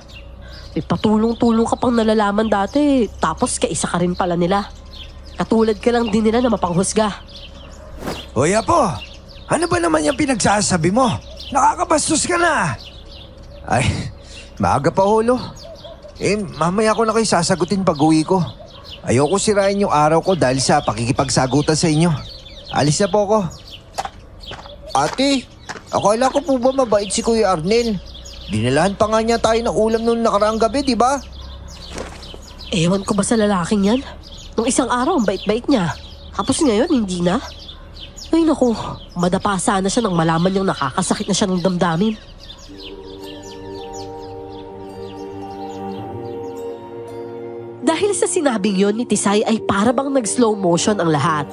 May patulong-tulong ka pang nalalaman dati, tapos kaisa ka rin pala nila. Katulad ka lang din nila na mapanghusga. Hoy Apo, ano ba naman yung pinagsasabi mo? Nakakabastos ka na. Ay, maaga pa holo. Mamaya ko na kayo sasagutin pag-uwi ko. Ayoko sirain yung araw ko dahil sa pakikipagsagutan sa inyo. Alis na po ako. Ate, akala ko po ba mabait si Kuya Arnel? Dinalahan pa nga niya tayo ng ulam noong nakaraang gabi, di ba? Ewan ko ba sa lalaking yan? Nung isang araw, ang bait-bait niya. Tapos ngayon, hindi na. Ay naku, madapa sana siya nang malaman niyang nakakasakit na siya ng damdamin. Dahil sa sinabing yon ni Tisay ay para bang nag-slow motion ang lahat.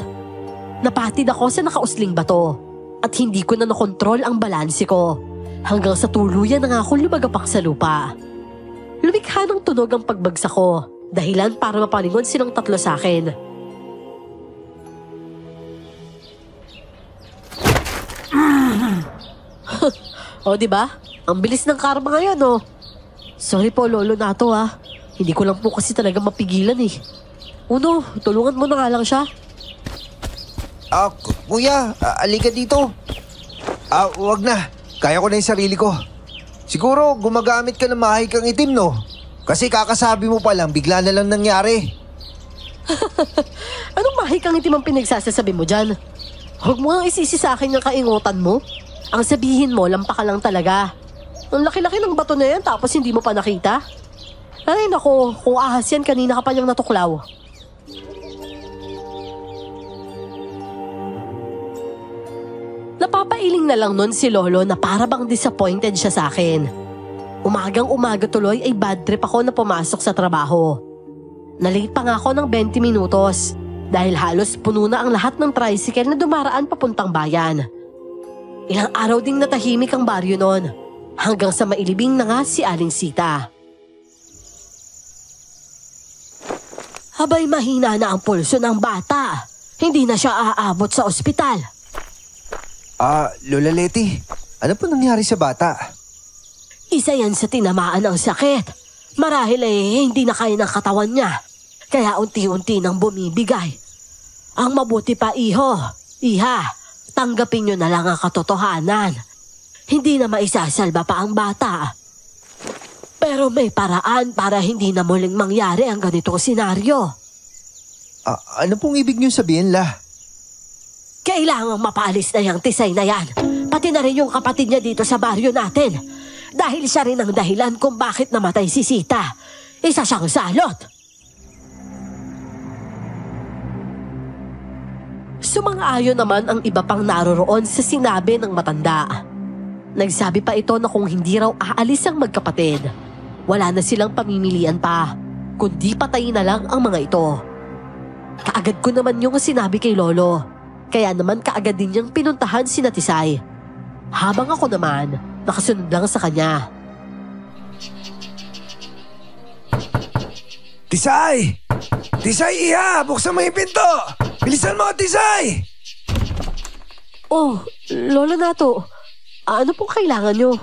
Napatid ako sa nakausling bato at hindi ko na nakontrol ang balanse ko hanggang sa tuluyan na nga ako lumagapak sa lupa. Lumikha ng tunog ang pagbagsak ko, dahilan para mapalingon silang tatlo sa akin. O diba? Ang bilis ng karma ngayon Sorry po Lolo Nato Hindi ko lang po kasi talaga mapigilan Uno, tulungan mo na nga lang siya. Kuya, alika dito. Wag na. Kaya ko na yung sarili ko. Siguro gumagamit ka ng mahikang itim, no? Kasi kakasabi mo pa lang, bigla na lang nangyari. Anong mahikang itim ang pinagsasasabi mo dyan? Huwag mo nga isisi sa akin yung kaingutan mo. Ang sabihin mo, lampa ka lang talaga. Ang laki-laki ng bato na yan tapos hindi mo pa nakita? Ay nako, kung ahas yan kanina ka pa niyang natuklaw. Napapailing na lang nun si Lolo na para bang disappointed siya sa akin. Umagang-umaga tuloy ay bad trip ako na pumasok sa trabaho. Nalate pa nga ako ng 20 minutos dahil halos puno na ang lahat ng tricycle na dumaraan papuntang bayan. Ilang araw ding natahimik ang baryo noon hanggang sa mailibing na nga si Aling Sita. Habay mahina na ang pulso ng bata. Hindi na siya aabot sa ospital. Lola Leti, ano po nangyari sa bata? Isa yan sa tinamaan ng sakit. Marahil hindi na kaya ng katawan niya. Kaya unti-unti nang bumibigay. Ang mabuti pa iha, tanggapin niyo na lang ang katotohanan. Hindi na maisasalba pa ang bata. Pero may paraan para hindi na muling mangyari ang ganitong senaryo. Ano pong ibig niyo sabihin, La? Kailangang mapaalis na yung tisay na yan. Pati na rin yung kapatid niya dito sa baryo natin. Dahil siya rin ang dahilan kung bakit namatay si Sita. Isa siyang salot. Sumang-ayon naman ang iba pang naroroon sa sinabi ng matanda. Nagsabi pa ito na kung hindi raw aalis ang magkapatid, wala na silang pamimilian pa, kundi patayin na lang ang mga ito. Kaagad ko naman yung sinabi kay Lolo. Kaya naman kaagad din niyang pinuntahan si Tisay. Habang ako naman, nakasunod lang sa kanya. Tisay! Tisay, iha! Buksan mo yung pinto! Bilisan mo, Tisay! Oh, Lolo Nato, ano pong kailangan niyo?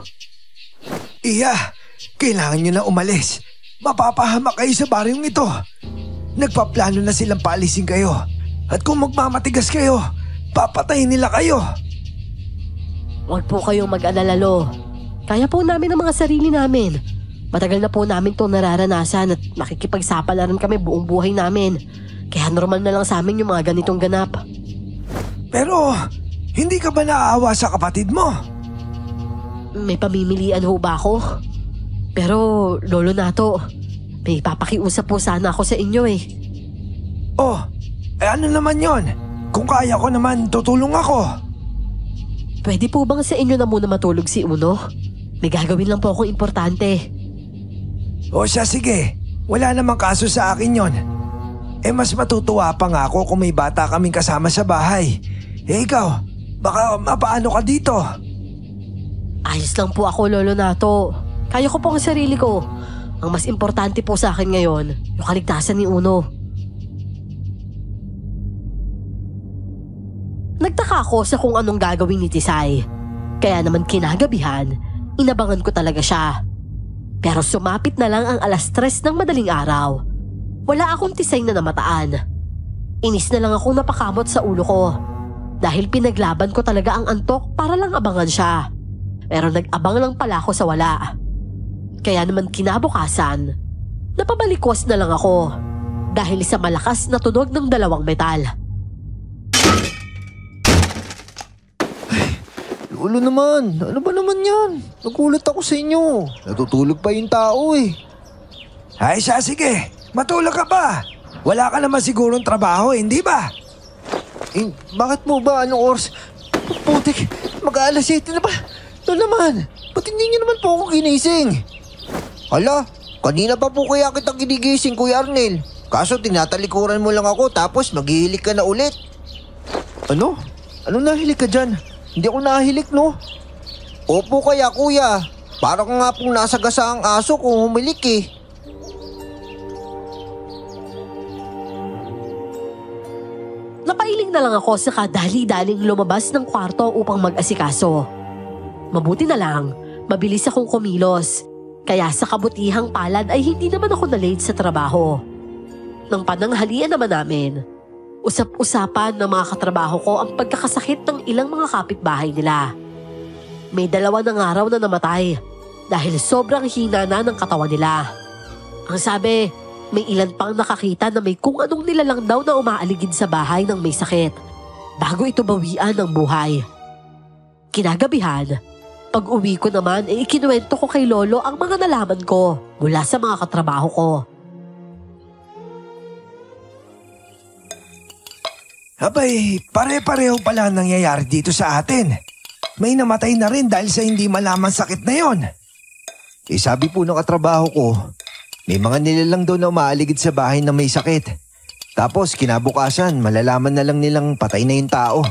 Iha, kailangan nyo na umalis. Mapapahamak kayo sa baryong ito. Nagpaplano na silang paalisin kayo. At kung magmamatigas kayo, papatayin nila kayo. Huwag po kayong mag-alala, Lo. Kaya po namin ang mga sarili namin. Matagal na po namin itong nararanasan at makikipagsapalaran kami buong buhay namin. Kaya normal na lang sa amin yung mga ganitong ganap. Pero, hindi ka ba naaawa sa kapatid mo? May pamimilian ho ba ako? Pero, Lolo Nato, may papakiusap po sana ako sa inyo eh. Oh, ano naman yon? Kung kaya ko naman, tutulong ako. Pwede po bang sa inyo na muna matulog si Uno? May gagawin lang po akong importante. O siya, sige. Wala namang kaso sa akin yon. Mas matutuwa pa nga ako kung may bata kaming kasama sa bahay. Ikaw, baka mapaano ka dito? Ayos lang po ako, Lolo Nato. Kaya ko po ang sarili ko. Ang mas importante po sa akin ngayon, yung kaligtasan ni Uno. Nagtaka ako sa kung anong gagawin ni Tisay. Kaya naman kinagabihan, inabangan ko talaga siya. Pero sumapit na lang ang 3:00 ng madaling araw. Wala akong Tisay na namataan. Inis na lang akong napakamot sa ulo ko. Dahil pinaglaban ko talaga ang antok para lang abangan siya. Pero nag-abang lang pala ako sa wala. Kaya naman kinabukasan, napabalikwas na lang ako. Dahil sa malakas na tunog ng 2 metal. Lolo naman, ano ba naman yan? Nagulat ako sa inyo. Natutulog pa yung tao eh. Ay siya, sige. Matulog ka pa. Wala ka naman sigurong trabaho, hindi ba? Bakit mo ba? Anong oras? Putik, mag-aalas 7 na ba? Ito naman, ba't hindi niyo naman po ako ginising? Hala, kanina pa po kaya kitang ginigising, Kuya Arnel. Kaso tinatalikuran mo lang ako tapos maghihilik ka na ulit. Ano? Anong nahilik ka dyan? Hindi ako nahilik, no? Opo kaya, Kuya. Para ka nga pong nasa gasa ang aso kung humilik eh. Napailing na lang ako sa kadali-daling lumabas ng kwarto upang mag-asikaso. Mabuti na lang, mabilis akong kumilos. Kaya sa kabutihang palad ay hindi naman ako na-late sa trabaho. Nang pananghalian naman namin, usap-usapan ng mga katrabaho ko ang pagkakasakit ng ilang mga kapitbahay nila. May 2 ng araw na namatay dahil sobrang hina na ng katawan nila. Ang sabi, may ilan pang nakakita na may kung anong nilalang daw na umaaligid sa bahay ng may sakit bago ito bawian ng buhay. Kinagabihan, Pag uwi ko naman, ikinuwento ko kay Lolo ang mga nalaman ko mula sa mga katrabaho ko. Abay, pare-pareho pala ang nangyayari dito sa atin. May namatay na rin dahil sa hindi malaman sakit na yon. Sabi po ng katrabaho ko, may mga nilalang daw na umaaligid sa bahay na may sakit. Tapos kinabukasan, malalaman na lang nilang patay na yung tao.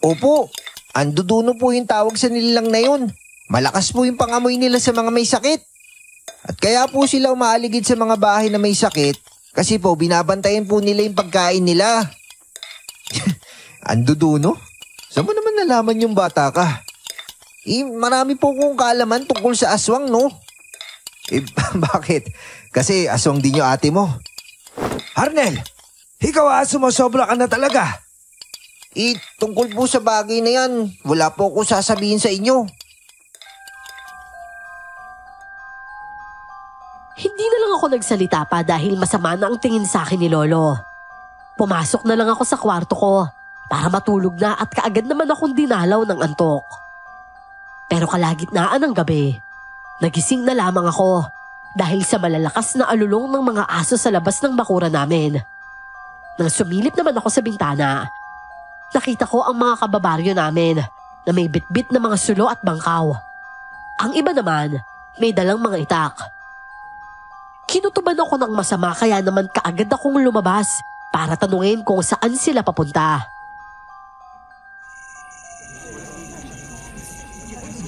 Opo, anduduno po yung tawag sa nilalang na yun. Malakas po yung pangamoy nila sa mga may sakit. At kaya po sila umaaligid sa mga bahay na may sakit kasi po binabantayan po nila yung pagkain nila. Anduduno? Saan mo naman nalaman yung bata ka? Marami po kong kaalaman tungkol sa aswang, no? Bakit? Kasi aswang din yung ate mo. Arnel, ikaw sumosobra ka na talaga. Tungkol po sa bagay na yan, wala po ako sasabihin sa inyo. Hindi na lang ako nagsalita pa dahil masama na ang tingin sa akin ni Lolo. Pumasok na lang ako sa kwarto ko para matulog na at kaagad naman akong dinalaw ng antok. Pero kalagitnaan ng gabi, nagising na lamang ako dahil sa malalakas na alulong ng mga aso sa labas ng bakura namin. Nang sumilip naman ako sa bintana, nakita ko ang mga kababaryo namin na may bitbit na mga sulo at bangkaw. Ang iba naman, may dalang mga itak. Kinutuban ako ng masama kaya naman kaagad akong lumabas para tanungin kung saan sila papunta.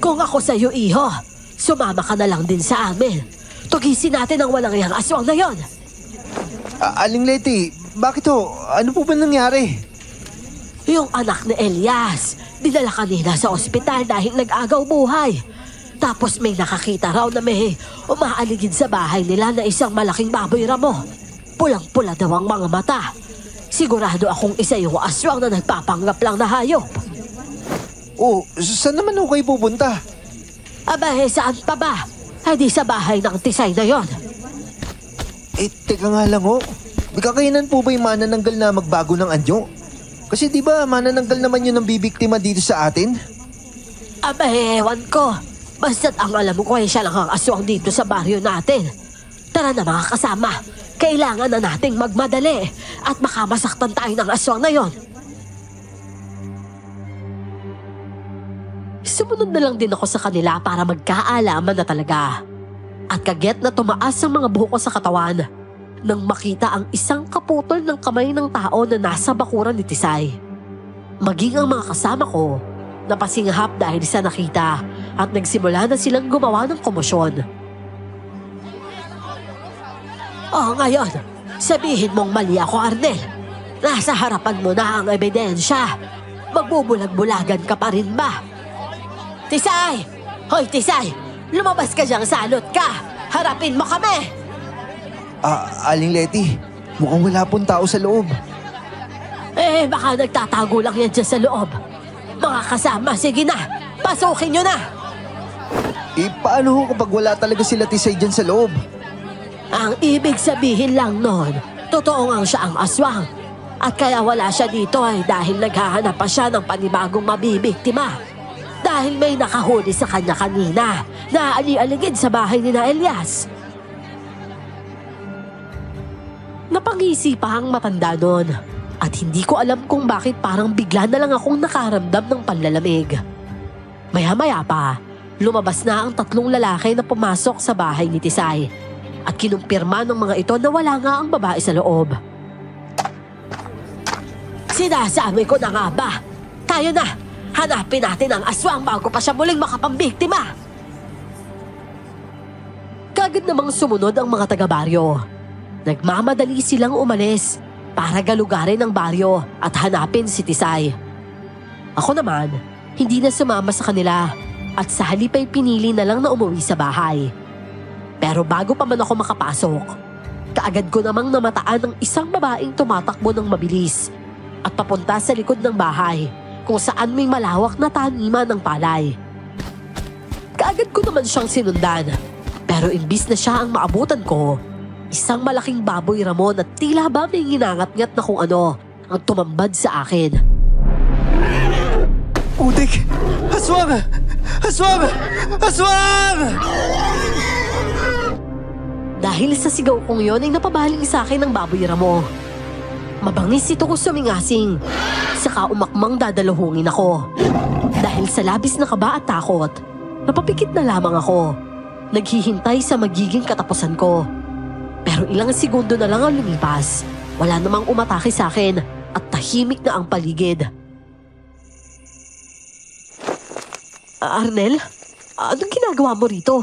Kung ako sa iyo, iho, sumama ka na lang din sa amin. Tugisin natin ang walang iyang aswang na yon. Aling Leti, bakit ho? Ano po ba nangyari? Yung anak ni Elias, dinala kanina sa ospital dahil nag-agaw buhay. Tapos may nakakita raw na may umaaligid sa bahay nila na isang malaking baboy ramo. Pulang-pula daw ang mga mata. Sigurado akong isa yung aswang na nagpapanggap lang na hayop. Oh, saan naman ho kayo pupunta? Abahe, saan pa ba? Ay di sa bahay ng tisay na yon. Teka nga lang ho. May kakayanan po ba yung manananggal na magbago ng anyo? Kasi di ba manananggal naman yun ang bibiktima dito sa atin? Abahe, ewan ko. Basta't ang alam ko ay siya lang ang aswang dito sa baryo natin. Tara na mga kasama. Kailangan na nating magmadali at baka masaktan tayo ng aswang na yon. Sumunod na lang din ako sa kanila para magkaalaman na talaga. At kaget na tumaas ang mga buhok ko sa katawan nang makita ang isang kaputol ng kamay ng tao na nasa bakuran ni Tisay. Maging ang mga kasama ko, napasinghap dahil sa nakita at nagsimula na silang gumawa ng komosyon. Ngayon, sabihin mong mali ako, Arnel. Nasa harapan mo na ang ebidensya. Magbubulag-bulagan ka pa rin ba? Tisay! Hoy, Tisay! Lumabas ka diyang salot ka! Harapin mo kami! Aling Leti, mukhang wala pong tao sa loob. Baka nagtatago lang yan dyan sa loob. Mga kasama, sige na! Pasukin nyo na! Paano ho kapag wala talaga sila Tisay dyan sa loob? Ang ibig sabihin lang nun, totoo nga siya ang aswang. At kaya wala siya dito ay dahil naghahanap pa siya ng panibagong mabibiktima. Dahil may nakahuli sa kanya kanina na ali-aligid sa bahay ni na Elias. Napangisi pa ang matanda nun at hindi ko alam kung bakit parang bigla na lang akong nakaramdam ng panlalamig. Maya-maya pa, lumabas na ang 3 lalaki na pumasok sa bahay ni Tisay at kinumpirma ng mga ito na wala nga ang babae sa loob. Sinasabi ko na nga ba, tayo na! Hanapin natin ang aswang bago pa siya muling makapambiktima. Kagad namang sumunod ang mga taga-baryo. Nagmamadali silang umalis para galugarin ang baryo at hanapin si Tisay. Ako naman, hindi na sumama sa kanila at sa halip ay pinili na lang na umuwi sa bahay. Pero bago pa man ako makapasok, kaagad ko namang namataan ng isang babaeng tumatakbo ng mabilis at papunta sa likod ng bahay kung saan may malawak na taniman ng palay. Kaagad ko naman siyang sinundan, pero imbis na siya ang maabutan ko, isang malaking baboy ramon at tila ba may ginangat-ngat na kung ano ang tumambad sa akin. Udik! Aswang! Aswang! Aswang! Dahil sa sigaw kong yon ay napabaling sa akin ng baboy ramo. Mabangis ito kung sumingasing. Saka umakmang dadaluhungin ako. Dahil sa labis na kaba at takot, napapikit na lamang ako. Naghihintay sa magiging katapusan ko. Pero ilang segundo na lang ang lumipas. Wala namang umatake sa akin at tahimik na ang paligid. Arnel, anong ginagawa mo rito?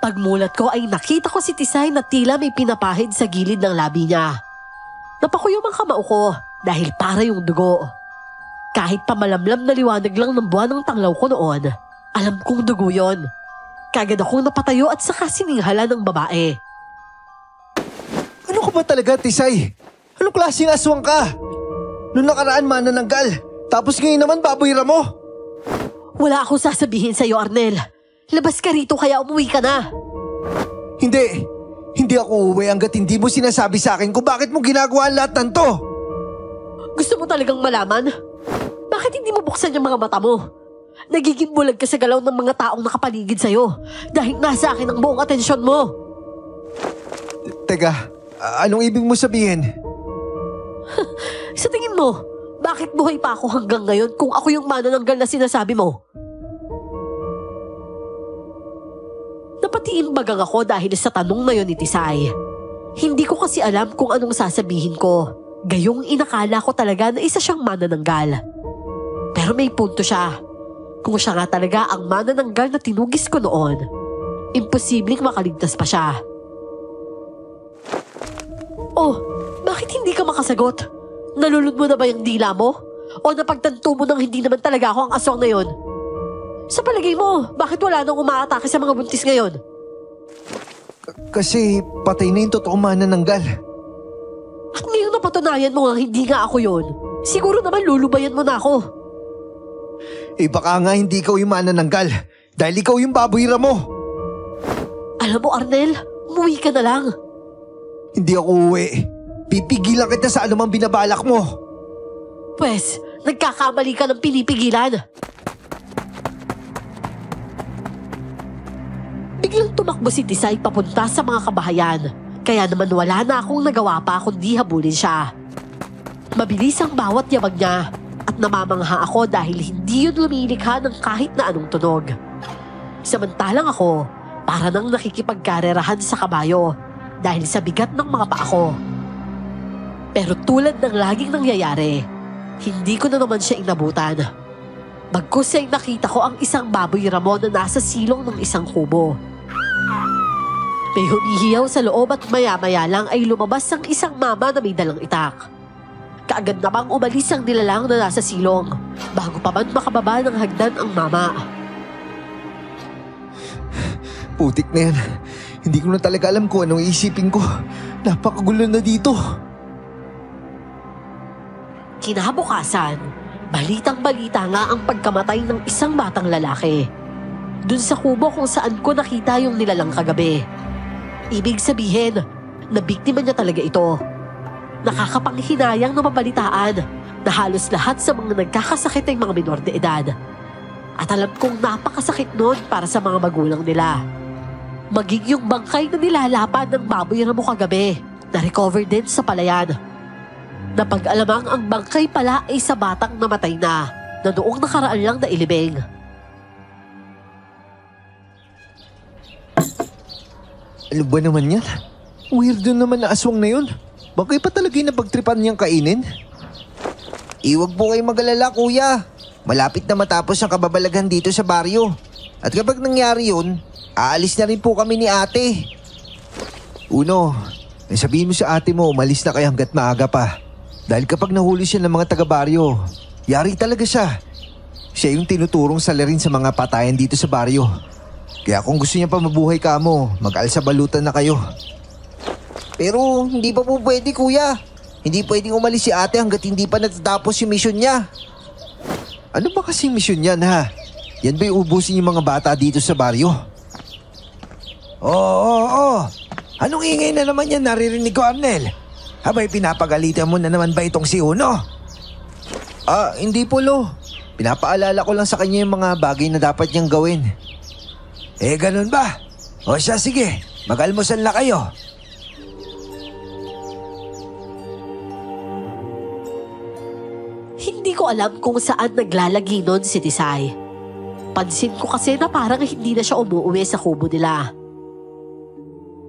Pagmulat ko ay nakita ko si Tisay na tila may pinapahid sa gilid ng labi niya. Napakuyom ang kamao ko dahil para yung dugo. Kahit pamalamlam na liwanag lang ng buwan ng tanglaw ko noon, alam kong dugo yon. Kagad akong napatayo at saka sininghala ng babae. Ano ka ba talaga, Tisay? Anong klaseng aswang ka? Noong nakaraan manananggal, tapos ngayon naman baboy ramo. Wala akong sasabihin sa'yo, Arnel. Labas ka rito kaya umuwi ka na. Hindi ako uuwi hanggat hindi mo sinasabi sa akin kung bakit mo ginagawa ang lahat ng to. Gusto mo talagang malaman? Bakit hindi mo buksan yung mga mata mo? Nagiging bulag ka sa galaw ng mga taong nakapaligid sa'yo dahil nasa akin ang buong atensyon mo. Teka, anong ibig mo sabihin? Sa tingin mo, bakit buhay pa ako hanggang ngayon kung ako yung manananggal na sinasabi mo? Napatiimbagang ako dahil sa tanong na yun ni Tisay. Hindi ko kasi alam kung anong sasabihin ko. Gayong inakala ko talaga na isa siyang manananggal. Pero may punto siya. Kung siya nga talaga ang manananggal na tinugis ko noon, imposibleng makaligtas pa siya. Oh, bakit hindi ka makasagot? Nalulod mo na ba yung dila mo? O napagtanto mo nang hindi naman talaga ako ang aswang na yun? Sa palagay mo, bakit wala nang umaatake sa mga buntis ngayon? Kasi patay na yung totoong manananggal. At ngayon napatunayan mo nga hindi nga ako yun. Siguro naman lulubayan mo na ako. Baka nga hindi ikaw yung manananggal dahil ikaw yung baboy ramo. Alam mo, Arnel, umuwi ka na lang. Hindi ako uuwi. Pipigilan kita sa anumang binabalak mo. Pwes, nagkakamali ka ng pinipigilan. Biglang tumakbo si Tisay papunta sa mga kabahayan. Kaya naman wala na akong nagawa pa kundi habulin siya. Mabilis ang bawat yabag niya at namamangha ako dahil hindi yun lumilikha ng kahit na anong tunog. Samantalang ako, para nang nakikipagkarerahan sa kabayo dahil sa bigat ng mga paa ko. Pero tulad ng laging nangyayari, hindi ko na naman siya inabutan. Bagkus ay nakita ko ang isang baboy ramo na nasa silong ng isang kubo. May humihiyaw sa loob at maya-maya lang ay lumabas ang isang mama na may dalang itak. Kaagad namang umalis ang nilalang na nasa silong bago pa man makababa ng hagdan ang mama. Putik na yan. Hindi ko na talaga alam kung anong isipin ko. Napakagulo na dito. Kinabukasan, balitang-balita nga ang pagkamatay ng isang batang lalaki. Dun sa kubo kung saan ko nakita yung nilalang kagabi. Ibig sabihin, nabiktima niya talaga ito. Nakakapanghinayang na mabalitaan na halos lahat sa mga nagkakasakit ay mga minor de edad. At alam kong napakasakit nun para sa mga magulang nila. Maging yung bangkay na nilalapad ng baboy ramo kagabi, na-recover din sa palayan. Napag-alamang ang bangkay pala ay sa batang namatay na noong nakaraan lang na ilibing. Ano ba naman yan? Weirdo naman na aswang na yun. Bagay pa talaga yung napagtripan niyang kainin. Iwag po kayo mag-alala, kuya. Malapit na matapos ang kababalaghan dito sa baryo. At kapag nangyari yun, aalis na rin po kami ni ate. Uno, sabihin mo sa ate mo umalis na kayo hanggat maaga pa. Dahil kapag nahuli siya ng mga taga-baryo, yari talaga siya. Siya yung tinuturong salarin sa mga patayan dito sa baryo. Kaya kung gusto niya pa mabuhay ka mo, mag-alsa balutan na kayo. Pero hindi pa po pwede, kuya. Hindi pwedeng umalis si ate hanggat hindi pa natatapos yung mission niya. Ano ba kasing mission yan, ha? Yan ba'y ubusin yung mga bata dito sa baryo? Oo. Anong ingay na naman yan naririnig ko, Arnel? Abay, pinapagalitan mo na naman ba itong si Uno? Hindi po, Lo. Pinapaalala ko lang sa kanya yung mga bagay na dapat niyang gawin. Ganun ba? O siya, sige. Mag-almusal na kayo. Hindi ko alam kung saan naglalagi nun si Tisay. Pansin ko kasi na parang hindi na siya umuwi sa kubo nila.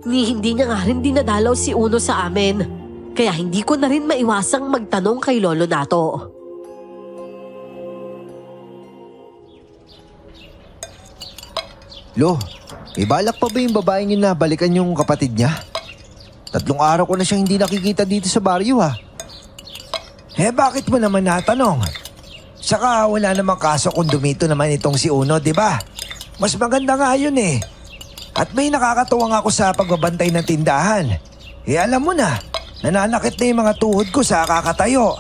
Hindi niya nga rin dinadalaw si Uno sa amin. Kaya hindi ko na rin maiwasang magtanong kay Lolo Nato. Lo, may balak pa ba yung babae niyo na balikan yung kapatid niya? 3 araw ko na siyang hindi nakikita dito sa baryo Bakit mo naman natanong? Saka wala namang kaso kung dumito naman itong si Uno, di ba? Mas maganda nga yun eh. At may nakakatuwang ako sa pagbabantay ng tindahan. Alam mo na, nananakit na yung mga tuhod ko sa kakatayo.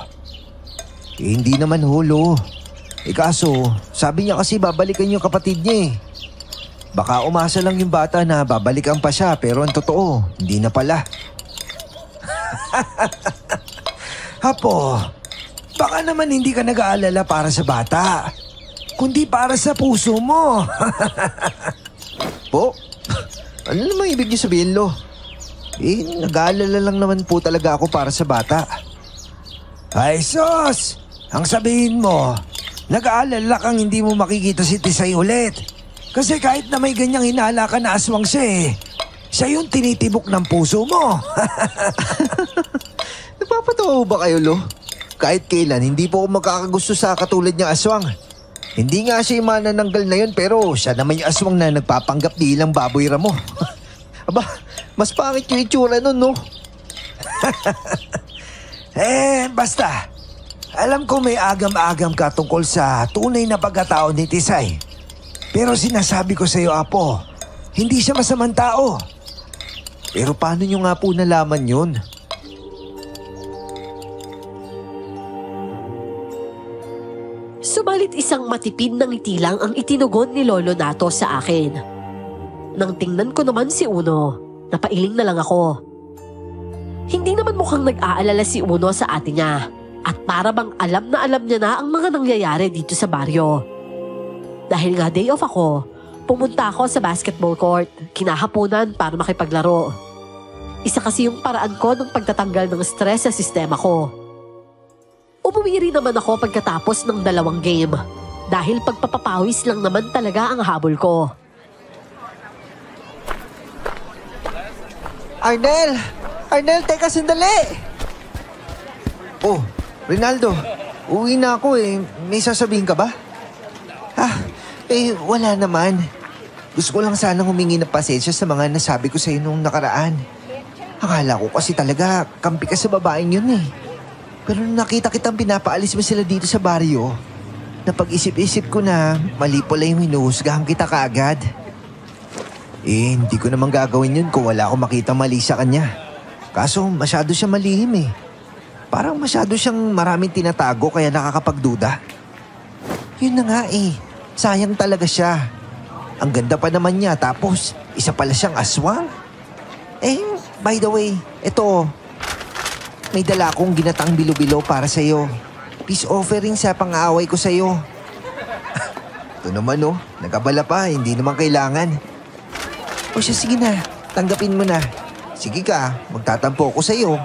Hindi naman hulo. Kaso, sabi niya kasi babalikan yung kapatid niya Baka umasa lang yung bata na babalikan pa siya pero ang totoo, hindi na pala. Apo, baka naman hindi ka nag-aalala para sa bata, kundi para sa puso mo. Po? Ano naman ibig niyo sabihin, Lo? Nag-aalala lang naman po talaga ako para sa bata. Ay sos! Ang sabihin mo, nag-aalala kang hindi mo makikita si Tisay ulit. Kasi kahit na may ganyang hinala ka na aswang siya siya yung tinitibok ng puso mo. Napapatawa ba kayo, Lo? Kahit kailan, hindi po ako magkakagusto sa katulad niyang aswang. Hindi nga siya yung manananggal na yun pero siya naman yung aswang na nagpapanggap bilang baboy ramo. Aba, mas pangit yung itsura nun, no? Basta. Alam ko may agam-agam ka tungkol sa tunay na pagkatao ni Tisay. Pero sinasabi ko sa iyo, Apo, hindi siya masamang tao. Pero paano niyo nga po nalaman yun? Subalit isang matipid na ngiti lang ang itinugon ni Lolo Nato sa akin. Nang tingnan ko naman si Uno, napailing na lang ako. Hindi naman mukhang nag-aalala si Uno sa ate niya at para bang alam niya na ang mga nangyayari dito sa baryo. Dahil nga day off ako, pumunta ako sa basketball court, kinahaponan para makipaglaro. Isa kasi yung paraan ko ng pagtatanggal ng stress sa sistema ko. Umuwi rin naman ako pagkatapos ng 2 game dahil pagpapapawis lang naman talaga ang habol ko. Arnel! Arnel, teka sandali! Oh, Rinaldo, uwi na ako May sasabihin ka ba? Wala naman. Gusto ko lang sanang humingi ng pasensya sa mga nasabi ko sa'yo nung nakaraan. Akala ko kasi talaga kampi ka sa babaeng yun Pero nung nakita kitang pinapaalis mo sila dito sa baryo, napag-isip-isip ko na mali pala yung hinuhusgahan kita kaagad. Hindi ko naman gagawin yun kung wala akong makita mali sa kanya. Kaso masyado siya malihim Parang masyado siyang maraming tinatago kaya nakakapagduda. Yun na nga sayang talaga siya. Ang ganda pa naman niya tapos isa pala siyang aswang. By the way, ito. May dala akong ginatang bilo-bilo para sa'yo. Peace offering sa pang-aaway ko sa'yo. Ito naman nag-abala pa, hindi naman kailangan. O siya, sige na, tanggapin mo na. Sige ka, magtatampo ko sa'yo.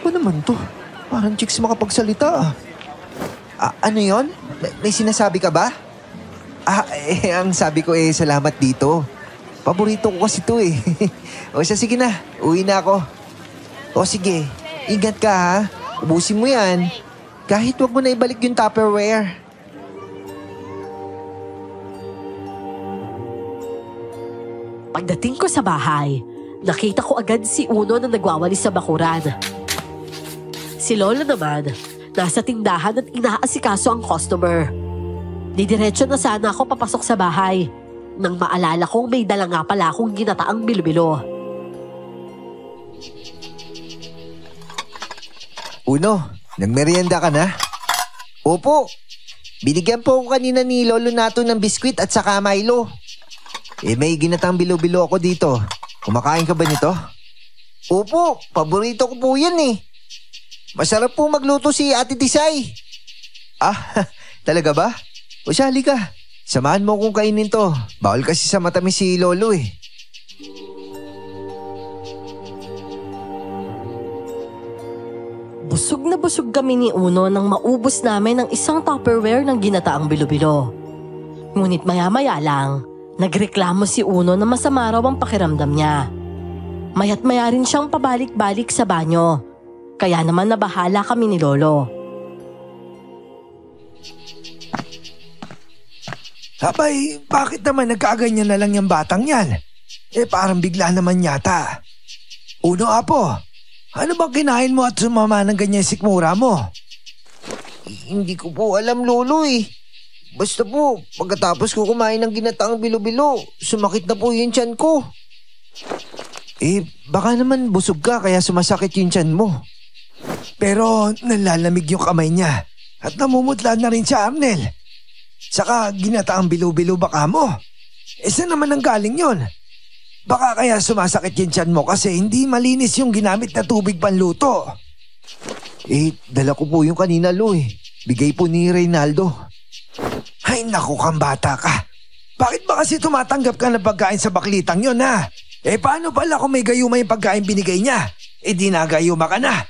Ano naman to? Parang chicks makapagsalita ano yon? May sinasabi ka ba? Ang sabi ko salamat dito. Paborito ko kasi to O siya, sige na, uwi na ako. O sige, ingat ka ha. Ubusin mo yan. Kahit wag mo na ibalik yung Tupperware. Pagdating ko sa bahay, nakita ko agad si Uno na nagwawalis sa bakuran. Si Lola naman, nasa tindahan at inaasikaso ang customer. Didiretso na sana ako papasok sa bahay nang maalala kong may dala nga pala akong ginataang bilo-bilo. Uno, nagmerienda ka na? Opo. Binigyan po ako kanina ni Lolo Nato ng biskwit at saka Milo. May ginatang bilo-bilo ako dito. Kumakain ka ba nito? Opo, paborito ko po yan Masarap po magluto si Ate Tisay. Ah, talaga ba? O siya, halika. Samahan mo kong kainin to. Bawal kasi sa matamis si Lolo eh. Busog na busog kami ni Uno nang maubos namin ang isang Tupperware ng ginataang bilo-bilo. Ngunit maya-maya lang, nagreklamo si Uno na masama raw ang pakiramdam niya. Maya't maya rin siyang pabalik-balik sa banyo. Kaya naman nabahala kami ni Lolo. Abay, bakit naman nagkaganyan na lang yung batang yan? Parang bigla naman yata. Uno, Apo, ano bang kinain mo at sumama ng ganyan sikmura mo? Hindi ko po alam, Lolo eh. Basta po, pagkatapos ko kumain ng ginataang bilo-bilo, sumakit na po yung tiyan ko. Baka naman busog ka kaya sumasakit yung tiyan mo. Pero nalalamig yung kamay niya at namumutla na rin siya, Arnel. Saka ginataang bilo-bilo baka mo. Saan naman ang galing yon? Baka kaya sumasakit yung tiyan mo kasi hindi malinis yung ginamit na tubig panluto. Dala ko po yung kanina, Lo eh. Bigay po ni Reynaldo. Ay naku kang bata ka. Bakit ba kasi tumatanggap ka ng pagkain sa baklitang yon ha? Paano pala kung may gayuma yung pagkain binigay niya? Di nagayuma ka na.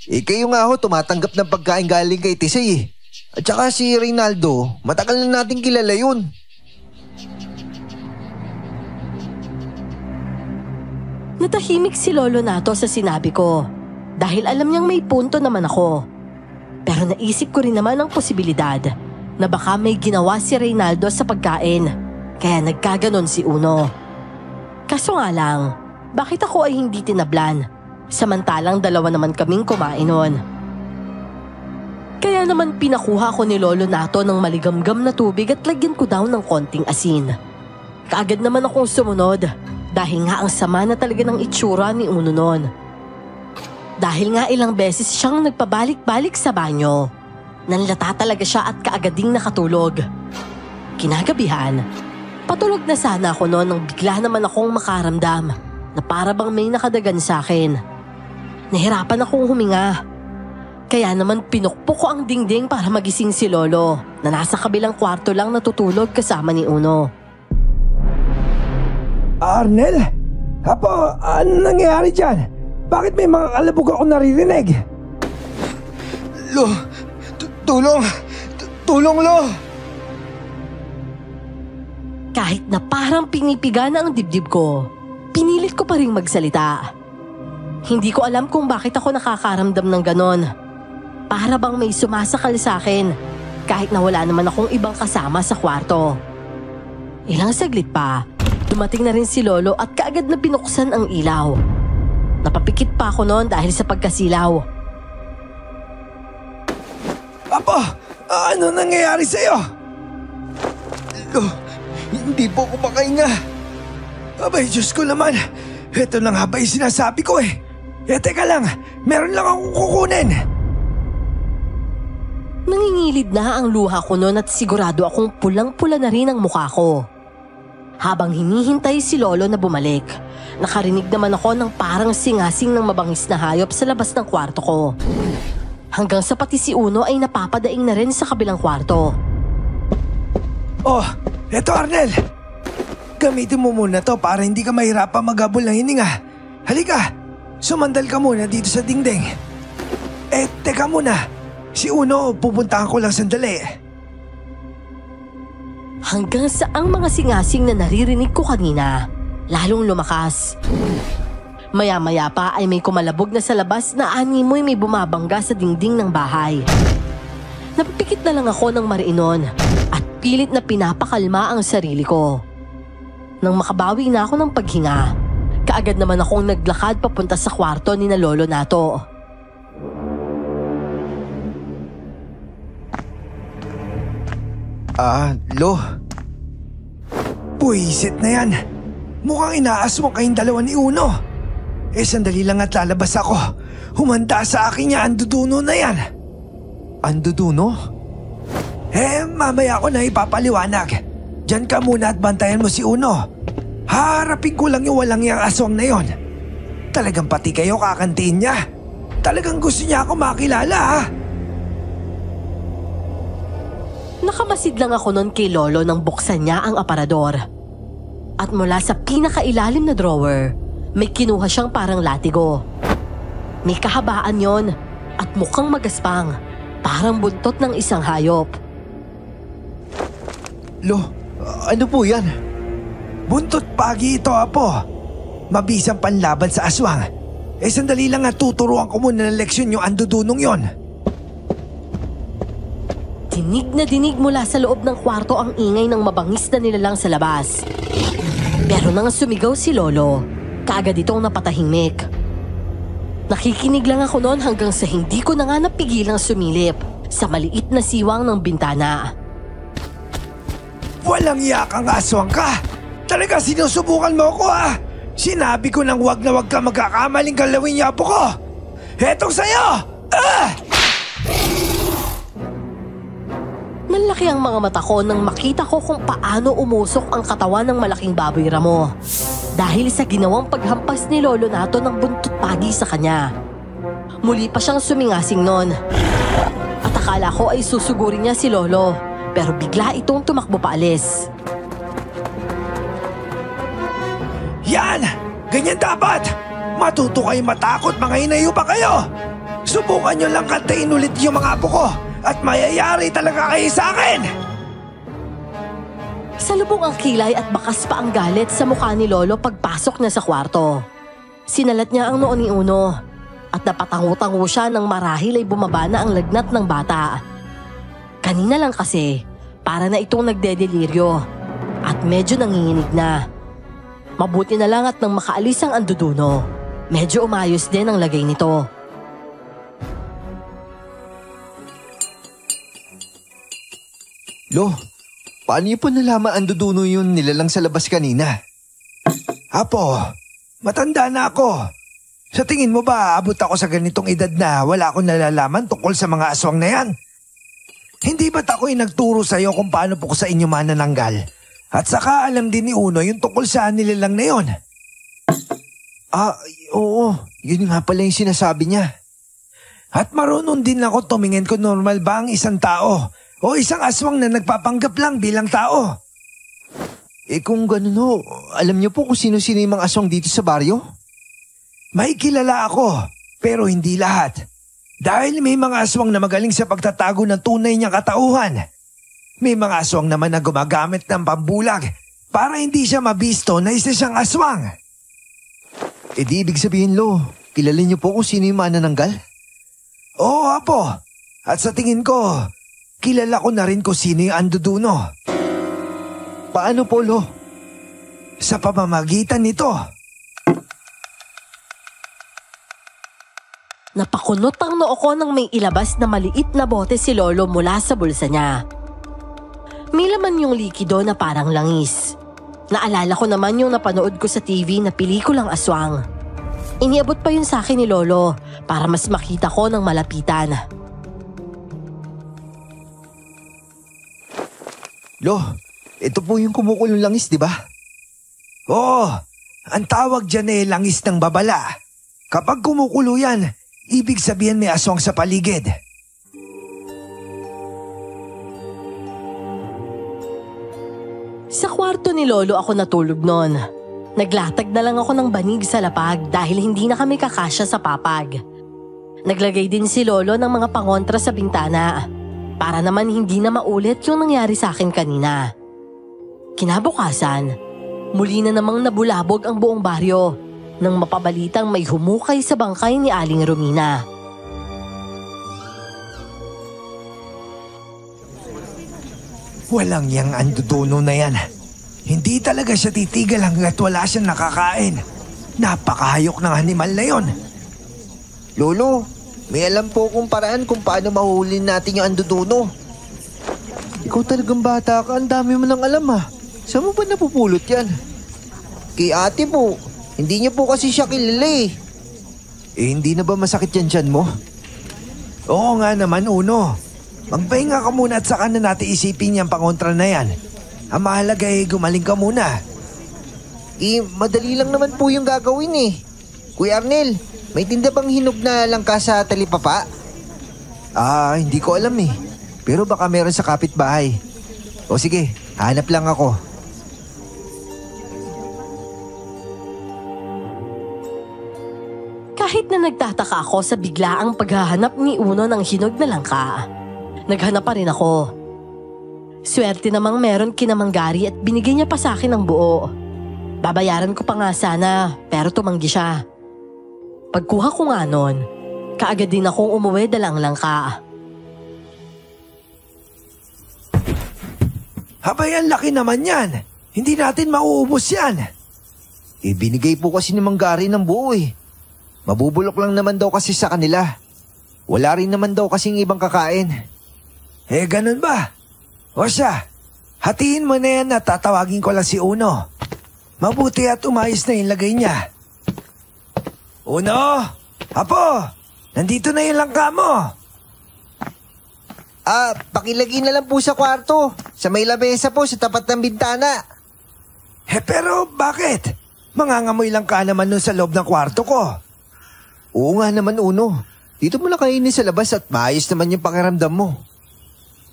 Kayo nga ho tumatanggap ng pagkain galing kay Tisay eh. At saka si Reynaldo, matagal na nating kilala yun. Natahimik si Lolo Nato sa sinabi ko dahil alam niyang may punto naman ako. Pero naisip ko rin naman ang posibilidad na baka may ginawa si Reynaldo sa pagkain kaya nagkaganon si Uno. Kaso nga lang, bakit ako ay hindi tinablan samantalang dalawa naman kaming kumain nun? Kaya naman pinakuha ko ni Lolo Nato ng maligamgam na tubig at lagyan ko daw ng konting asin. Kaagad naman akong sumunod dahil nga ang sama na talaga ng itsura ni Uno nun. Dahil nga ilang beses siyang nagpabalik-balik sa banyo, nanlata talaga siya at kaagading nakatulog. Kinagabihan, patulog na sana ako noon nang bigla naman akong makaramdam na para bang may nakadagan sa akin. Nahirapan akong huminga. Kaya naman pinukpok ko ang dingding para magising si Lolo na nasa kabilang kwarto lang natutulog kasama ni Uno. Arnel? Apo, ano nangyayari dyan? Bakit may mga kalabog ako naririnig? Lo, tulong! Tulong, Lo! Kahit na parang pinipiga na ang dibdib ko, pinilit ko pa rin magsalita. Hindi ko alam kung bakit ako nakakaramdam ng ganon. Para bang may sumasakal sa akin kahit na wala naman akong ibang kasama sa kwarto. Ilang saglit pa, dumating na rin si Lolo at kaagad na binuksan ang ilaw. Napapikit pa ako noon dahil sa pagkasilaw. Apo, ano nangyayari sa'yo? Lo, hindi po ako makahinga. Abay, Diyos ko naman. Ito na nga ba yung sinasabi ko eh. Teka lang, meron lang akong kukunin. Nangingilid na ang luha ko noon at sigurado akong pulang-pula na rin ang mukha ko. Habang hinihintay si Lolo na bumalik, nakarinig naman ako ng parang singasing ng mabangis na hayop sa labas ng kwarto ko. Hanggang sa pati si Uno ay napapadaing na rin sa kabilang kwarto. Oh, eto Arnel. Gamitin mo muna to para hindi ka mahirapan maghabol ng hininga. Halika, sumandal ka muna dito sa dingding. Teka muna. Si Uno, pupuntahan ko lang sandali. Hanggang sa ang mga singasing na naririnig ko kanina, lalong lumakas. Maya-maya pa ay may kumalabog na sa labas na animoy may bumabangga sa dingding ng bahay. Napipikit na lang ako ng mariinon at pilit na pinapakalma ang sarili ko. Nang makabawi na ako ng paghinga, kaagad naman akong naglakad papunta sa kwarto ni na Lolo Nato. Lo. Buisit na yan. Mukhang inaaswang kayong dalawa ni Uno. Sandali lang at lalabas ako. Humanda sa akin niya ang duduno na yan. Ang duduno? Mamaya ko na ipapaliwanag. Diyan ka muna at bantayan mo si Uno. Harapin ko lang yung walang yang aswang na yon. Talagang pati kayo kakantiin niya. Talagang gusto niya ako makilala ha. Nakamasid lang ako noon kay Lolo nang buksan niya ang aparador. At mula sa pinakailalim na drawer, may kinuha siyang parang latigo. May kahabaan yon at mukhang magaspang, parang buntot ng isang hayop. Lo, ano po yan? Buntot pagi ito, Apo. Mabisang panlaban sa aswang. Sandali lang at tuturuan ko muna ng leksyon yung andudunong yon. Dinig na dinig mula sa loob ng kwarto ang ingay ng mabangis na nilalang sa labas. Pero nang sumigaw si Lolo, kaagad itong napatahimik. Nakikinig lang ako noon hanggang sa hindi ko na nga napigilang sumilip sa maliit na siwang ng bintana. Walang yakang aswang ka! Talaga sinusubukan mo ko ah! Sinabi ko nang wag na wag ka magkakamaling galawin niya, Apo ko! Hetong sa'yo! Ah! Nalaki ang mga mata ko nang makita ko kung paano umusok ang katawan ng malaking baboy ramo. Dahil sa ginawang paghampas ni Lolo Nato ng buntot pagi sa kanya. Muli pa siyang sumingasing noon. At akala ko ay susugurin niya si Lolo, pero bigla itong tumakbo paalis. Yan! Ganyan dapat! Matuto kayo matakot, mga inayo pa kayo! Subukan nyo lang kantayin ulit yung mga apo ko at mayayari talaga kayo sa akin! Salubong ang kilay at bakas pa ang galit sa mukha ni Lolo pagpasok niya sa kwarto. Sinalat niya ang noo ni Uno at napatango-tango siya nang marahil ay bumaba na ang lagnat ng bata. Kanina lang kasi, para na itong nagdedeliryo at medyo nanginginig na. Mabuti na lang at nang makaalis ang anduduno, medyo umayos din ang lagay nito. Lo, paano niyo po nalaman ang duduno yun nilalang sa labas kanina? Apo, matanda na ako. Sa tingin mo ba abot ako sa ganitong edad na wala akong nalalaman tungkol sa mga aswang na yan? Hindi ba't ako'y nagturo sa'yo kung paano po ko sa inyo manananggal? At saka alam din ni Uno yung tungkol sa nilalang na yon. Oo, yun nga pala yung sinasabi niya. At marunong din ako tumingin kung normal ba ang isang tao o isang aswang na nagpapanggap lang bilang tao. Kung ganun ho, alam niyo po kung sino-sino yung mga aswang dito sa baryo? May kilala ako, pero hindi lahat. Dahil may mga aswang na magaling sa pagtatago ng tunay niyang katauhan. May mga aswang naman na gumagamit ng pambulag para hindi siya mabisto na isa siyang aswang. Di ibig sabihin, Lo, kilala niyo po kung sino yung manananggal? Oo, Apo. At sa tingin ko, kilala ko na rin kung sino yung anduduno. Paano po, Lo? Sa pamamagitan nito. Napakunot ang noo ko nang may ilabas na maliit na bote si Lolo mula sa bulsa niya. May laman yung likido na parang langis. Naalala ko naman yung napanood ko sa TV na pelikulang aswang. Iniabot pa yun sa akin ni Lolo para mas makita ko ng malapitan. Lo, ito po yung kumukulong langis, di ba? Oo, ang tawag dyan ay langis ng babala. Kapag kumukulo yan, ibig sabihin may aswang sa paligid. Sa kwarto ni Lolo ako natulog noon. Naglatag na lang ako ng banig sa lapag dahil hindi na kami kakasya sa papag. Naglagay din si Lolo ng mga pangontra sa bintana para naman hindi na maulit yung nangyari sa akin kanina. Kinabukasan, muli na namang nabulabog ang buong baryo nang mapabalitang may humukay sa bangkay ni Aling Romina. Walang yang anduduno na yan. Hindi talaga siya titigil hanggat wala siyang nakakain. Napakahayok ng animal na yon. Lolo, may alam po kung paraan kung paano mahuli natin yung anduduno. Ikaw talagang bata ka, ang dami mo nang alam ha. Saan mo ba napupulot yan? Kay ate po, hindi niya po kasi siya kilala eh. Hindi na ba masakit yan tiyan mo? Oo nga naman, Uno. Magpahinga ka muna at saka na natin isipin yung pangontra na yan. Ang mahalaga ay gumaling ka muna. Madali lang naman po yung gagawin eh. Kuya Arnel, may tinda bang hinog na langka sa talipapa? Hindi ko alam eh. Pero baka meron sa kapitbahay. O sige, hanap lang ako. Kahit na nagtataka ako sa biglaang paghahanap ni Uno ng hinog na langka, naghanap pa rin ako. Swerte namang meron kinamanggari at binigay niya pa sa akin ng buo. Babayaran ko pa nga sana, pero tumanggi siya. Pagkuha ko nga nun, kaagad din akong umuwi dalang langka. Abay, ang laki naman yan. Hindi natin mauubos yan. Ibinigay po kasi ni Manggari ng buo eh. Mabubulok lang naman daw kasi sa kanila. Wala rin naman daw kasing ibang kakain. Ganun ba? O siya, hatiin mo na yan at tatawagin ko lang si Uno. Mabuti at umayos na yung lagay niya. Uno! Apo! Nandito na yung langka mo! Pakilagay na lang po sa kwarto. Sa may lamesa po, sa tapat ng bintana. Pero bakit? Mangangamoy lang ka naman nun sa loob ng kwarto ko. Oo nga naman, Uno. Dito mo na kainin sa labas at maayos naman yung pakiramdam mo.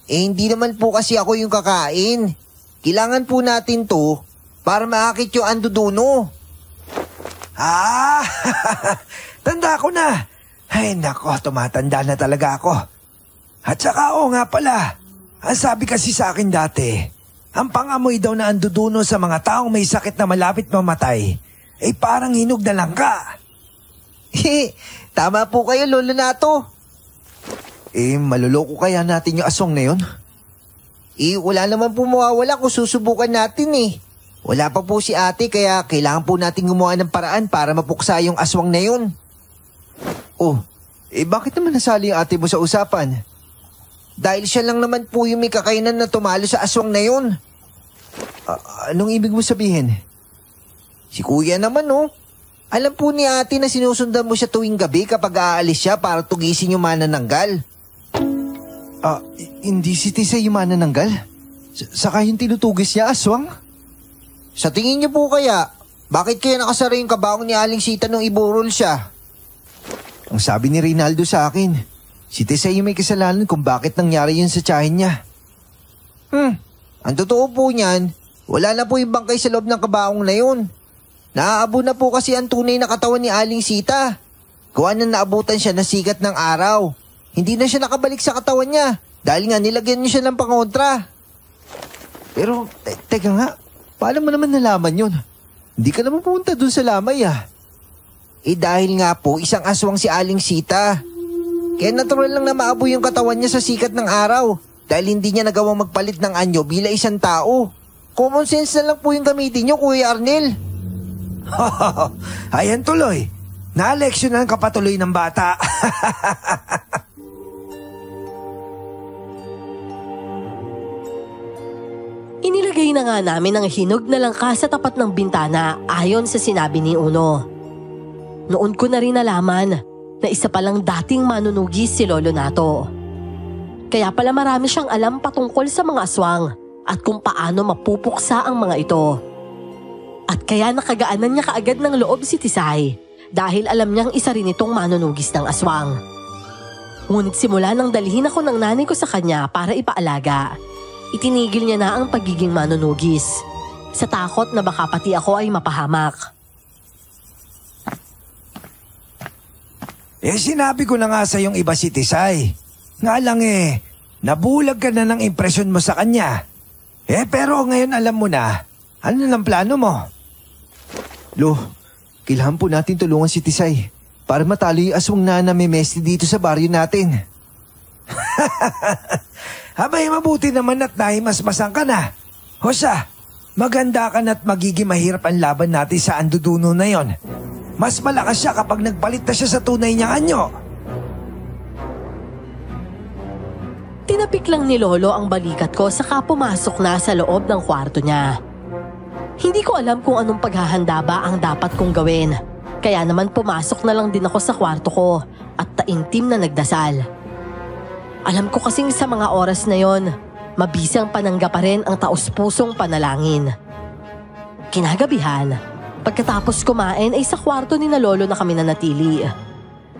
Hindi naman po kasi ako yung kakain. Kailangan po natin to para maakit yung anduduno. Tanda ko na. Ay nako, tumatanda na talaga ako. At saka nga pala, ang sabi kasi sa akin dati, ang pangamoy daw na anduduno sa mga taong may sakit na malapit mamatay, ay parang hinog na langka. Tama po kayo, Lolo Nato. Maluloko kaya natin yung aswang na yun? Wala naman po mawawala kung susubukan natin eh. Wala pa po si ate kaya kailangan po natin gumawa ng paraan para mapuksa yung aswang na yun. Bakit naman nasali yung ate mo sa usapan? Dahil siya lang naman po yung may kakainan na tumalo sa aswang na yun. Anong ibig mo sabihin? Si kuya naman Alam po ni ate na sinusundan mo siya tuwing gabi kapag aalis siya para tugisin yung manananggal. Hindi si Tisay yung manananggal? Saka yung tinutugis niya, aswang? Sa tingin niyo po kaya, bakit kaya nakasara yung kabaong ni Aling Sita nung iburol siya? Ang sabi ni Rinaldo sa akin, si Tisay yung may kasalanan kung bakit nangyari yun sa tiyahin niya. Ang totoo po niyan, wala na po yung bangkay sa loob ng kabaong na yun. Naaabo na po kasi ang tunay na katawan ni Aling Sita. Gawa na naabutan siya na sikat ng araw. Hindi na siya nakabalik sa katawan niya dahil nga nilagyan niya siya ng pangontra. Pero, teka nga, paano mo naman nalaman yun? Hindi ka naman pumunta dun sa lamay dahil nga po isang aswang si Aling Sita. Kaya natural lang na maabo yung katawan niya sa sikat ng araw dahil hindi niya nagawang magpalit ng anyo bilang isang tao. Common sense na lang po yung gamitin niyo, Kuya Arnel. Ayan tuloy. Na-leksyonan ka patuloy ng bata. Inilagay na nga namin ang hinog na langka sa tapat ng bintana ayon sa sinabi ni Uno. Noon ko na rin nalaman na isa palang dating manunugis si Lolo Nato. Kaya pala marami siyang alam patungkol sa mga aswang at kung paano mapupuksa ang mga ito. At kaya nakagaanan niya kaagad ng loob si Tisay dahil alam niyang isa rin itong manunugis ng aswang. Ngunit simula nang dalhin ako ng nanay ko sa kanya para ipaalaga, itinigil niya na ang pagiging manunugis sa takot na baka pati ako ay mapahamak. Sinabi ko na nga sa yung iba si Tisay. Nga lang nabulag ka na ng impresyon mo sa kanya. Pero ngayon alam mo na, ano ng plano mo? Lo, kailangan po natin tulungan si Tisay para matalo yung aswang na namimesti dito sa baryo natin. Abay, mabuti naman at nahimasmasan ka na. O siya, maganda ka na't magiging mahirap ang laban natin sa anduduno na yon. Mas malakas siya kapag nagpalit na siya sa tunay niyang anyo. Tinapik lang ni Lolo ang balikat ko saka pumasok na sa loob ng kwarto niya. Hindi ko alam kung anong paghahanda ba ang dapat kong gawin. Kaya naman pumasok na lang din ako sa kwarto ko at taimtim na nagdasal. Alam ko kasing sa mga oras na yon, mabisang panangga pa rin ang taos-pusong panalangin. Kinagabihan, pagkatapos kumain ay sa kwarto ni na Lolo na kami nanatili.